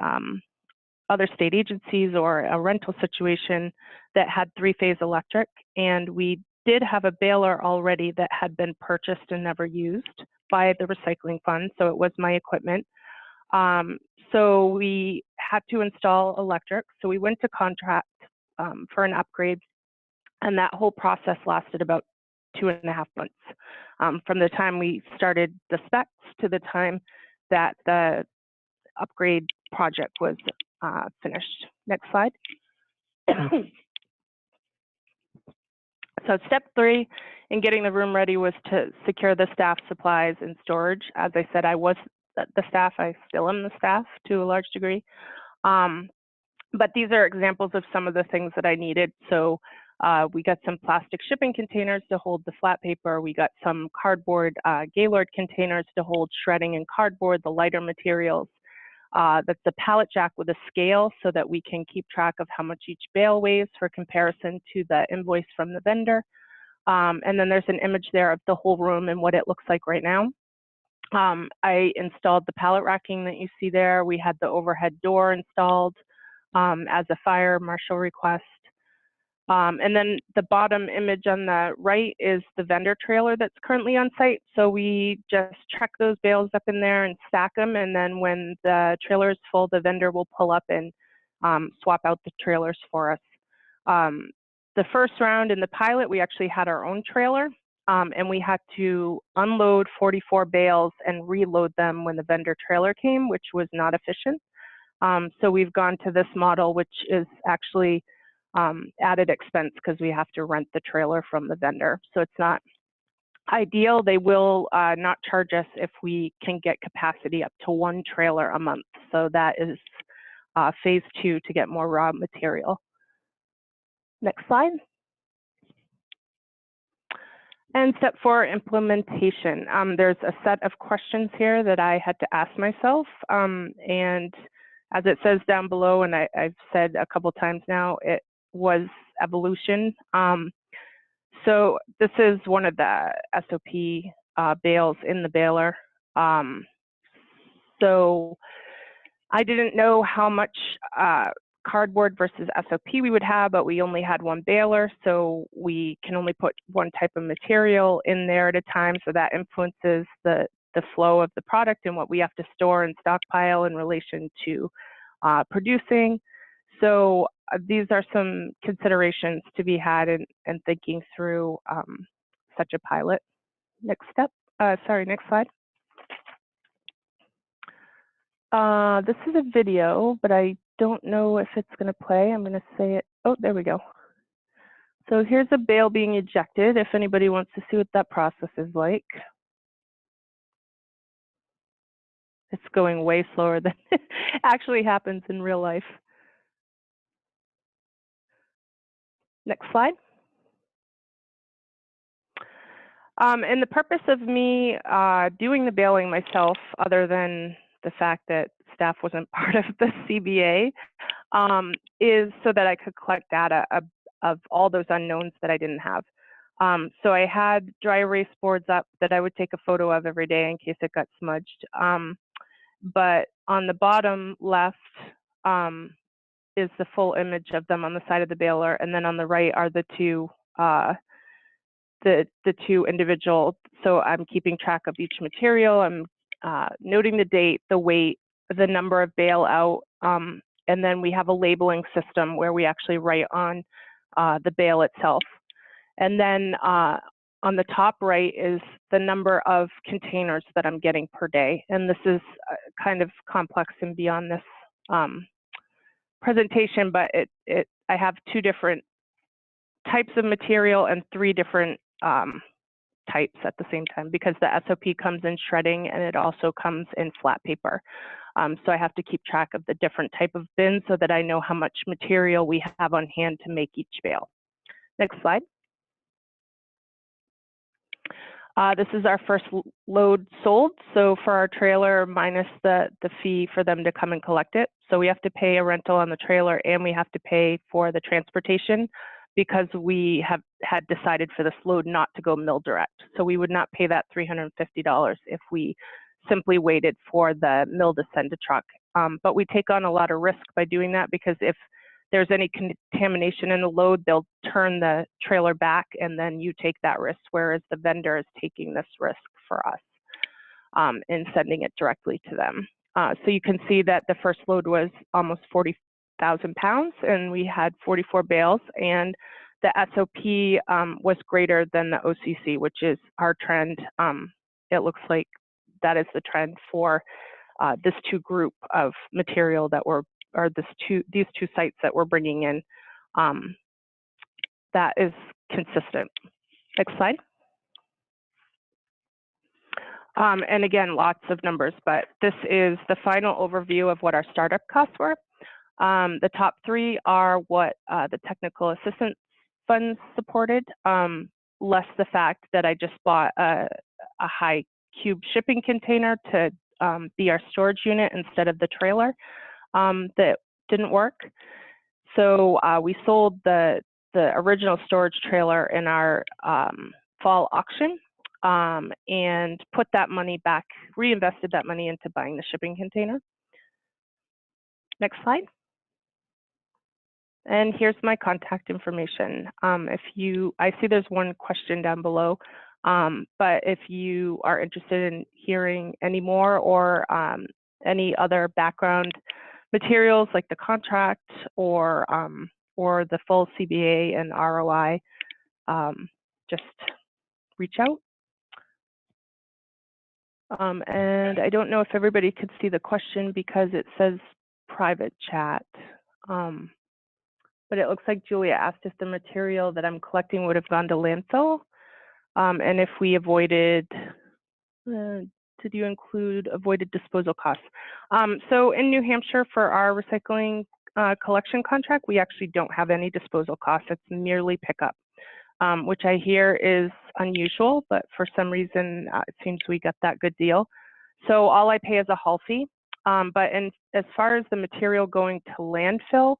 other state agencies or a rental situation that had three-phase electric. And we did have a baler already that had been purchased and never used by the recycling fund, so it was my equipment. So we had to install electric. So we went to contract for an upgrade, and that whole process lasted about 2.5 months from the time we started the specs to the time that the upgrade project was finished. Next slide. So step 3 in getting the room ready was to secure the staff, supplies, and storage. As I said, I was the staff. I still am the staff to a large degree. But these are examples of some of the things that I needed. So we got some plastic shipping containers to hold the flat paper. We got some cardboard Gaylord containers to hold shredding and cardboard, the lighter materials. That's a pallet jack with a scale so that we can keep track of how much each bale weighs for comparison to the invoice from the vendor. And then there's an image there of the whole room and what it looks like right now. I installed the pallet racking that you see there. We had the overhead door installed as a fire marshal request. And then the bottom image on the right is the vendor trailer that's currently on site. So we just truck those bales up in there and stack them. And then when the trailer is full, the vendor will pull up and swap out the trailers for us. The first round in the pilot, we actually had our own trailer. And we had to unload 44 bales and reload them when the vendor trailer came, which was not efficient. So we've gone to this model, which is actually added expense because we have to rent the trailer from the vendor. So it's not ideal. They will not charge us if we can get capacity up to 1 trailer a month. So that is phase 2 to get more raw material. Next slide. And step 4, implementation. There's a set of questions here that I had to ask myself. And as it says down below, and I've said a couple times now, it was evolution. So this is one of the SOP bales in the baler. So I didn't know how much cardboard versus SOP we would have, but we only had 1 baler, so we can only put 1 type of material in there at a time, so that influences the flow of the product and what we have to store and stockpile in relation to producing. So these are some considerations to be had in thinking through such a pilot. Next step, next slide. This is a video, but I don't know if it's going to play. I'm going to say it. Oh, there we go. So here's a bale being ejected, if anybody wants to see what that process is like. It's going way slower than it actually happens in real life. Next slide. And the purpose of me doing the baling myself, other than the fact that staff wasn't part of the CBA, is so that I could collect data of all those unknowns that I didn't have. So I had dry erase boards up that I would take a photo of every day in case it got smudged. But on the bottom left is the full image of them on the side of the baler, and then on the right are the two individual. So I'm keeping track of each material. I'm noting the date, the weight, the number of bale out, and then we have a labeling system where we actually write on the bale itself. And then on the top right is the number of containers that I'm getting per day. And this is kind of complex and beyond this presentation, but I have 2 different types of material and 3 different types at the same time because the SOP comes in shredding and it also comes in flat paper. So I have to keep track of the different type of bins so that I know how much material we have on hand to make each bale. Next slide. This is our first load sold. So for our trailer minus the fee for them to come and collect it. So we have to pay a rental on the trailer and we have to pay for the transportation because we had decided for this load not to go mill direct. So we would not pay that $350 if we simply waited for the mill to send a truck. But we take on a lot of risk by doing that because if there's any contamination in the load, they'll turn the trailer back and then you take that risk, whereas the vendor is taking this risk for us in sending it directly to them. So you can see that the first load was almost 40,000 pounds and we had 44 bales, and the SOP was greater than the OCC, which is our trend. It looks like that is the trend for this two group of material that we're these two sites that we're bringing in. That is consistent. Next slide. And again, lots of numbers, but this is the final overview of what our startup costs were. The top three are what the technical assistance funds supported, less the fact that I just bought a high cube shipping container to be our storage unit instead of the trailer. That didn't work. So we sold the original storage trailer in our fall auction and put that money back, reinvested that money into buying the shipping container. Next slide. And here's my contact information. I see there's one question down below, but if you are interested in hearing any more or any other background materials like the contract or the full CBA and ROI, just reach out. And I don't know if everybody could see the question because it says private chat. But it looks like Julia asked if the material that I'm collecting would have gone to landfill, and if we avoided, did you include avoided disposal costs? So in New Hampshire for our recycling collection contract, we actually don't have any disposal costs. It's merely pickup, which I hear is unusual, but for some reason it seems we got that good deal. So all I pay is a haul fee. But as far as the material going to landfill,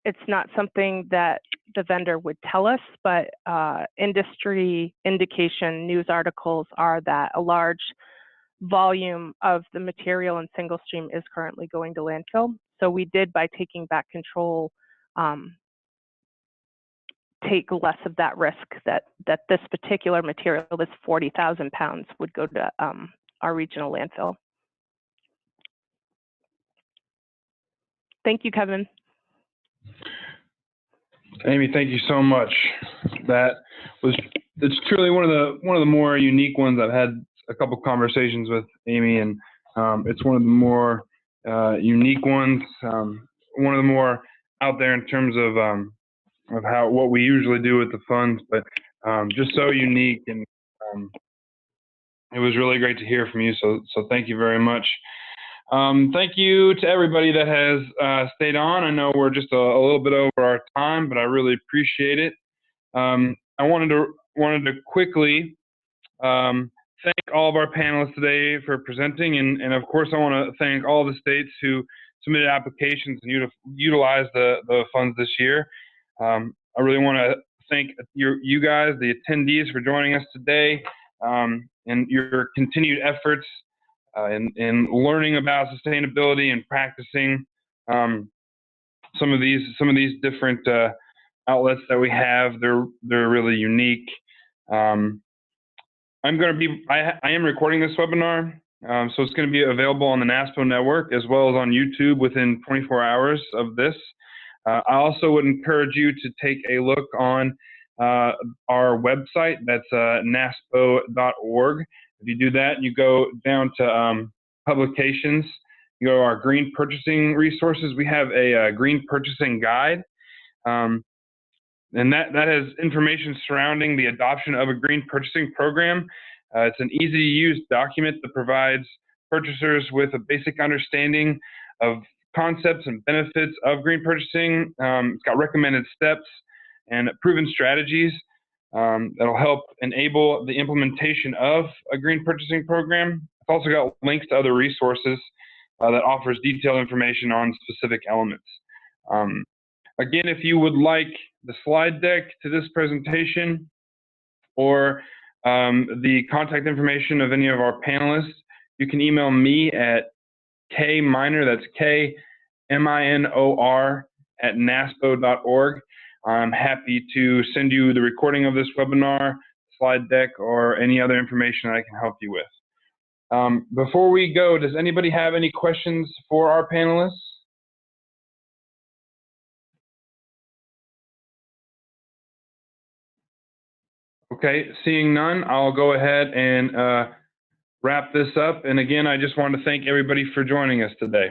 it's not something that the vendor would tell us, but industry indication news articles are that a large volume of the material in single stream is currently going to landfill. So we did, by taking back control, take less of that risk that this particular material, this 40,000 pounds, would go to our regional landfill. Thank you, Kevin. Amy, thank you so much. It's truly one of the more unique ones. I've had a couple conversations with Amy, and it's one of the more unique ones. One of the more out there in terms of what we usually do with the funds, but just so unique, and it was really great to hear from you. So thank you very much. Thank you to everybody that has stayed on. I know we're just a little bit over our time, but I really appreciate it. I wanted to quickly thank all of our panelists today for presenting, and of course I want to thank all the states who submitted applications and utilized the funds this year. I really want to thank you guys, the attendees, for joining us today, and your continued efforts in learning about sustainability and practicing some of these different outlets that we have. They're really unique. I am recording this webinar, so it's going to be available on the NASPO network as well as on YouTube within 24 hours of this. I also would encourage you to take a look on our website. That's naspo.org. If you do that, you go down to publications, you go to our green purchasing resources. We have a green purchasing guide. and that has information surrounding the adoption of a green purchasing program. It's an easy to use document that provides purchasers with a basic understanding of concepts and benefits of green purchasing. It's got recommended steps and proven strategies that'll help enable the implementation of a green purchasing program. It's also got links to other resources that offers detailed information on specific elements. Again, if you would like the slide deck to this presentation or the contact information of any of our panelists, you can email me at kminor, that's K-M-I-N-O-R, @naspo.org. I'm happy to send you the recording of this webinar, slide deck, or any other information that I can help you with. Before we go, does anybody have any questions for our panelists? Okay, seeing none, I'll go ahead and wrap this up. And again, I just want to thank everybody for joining us today.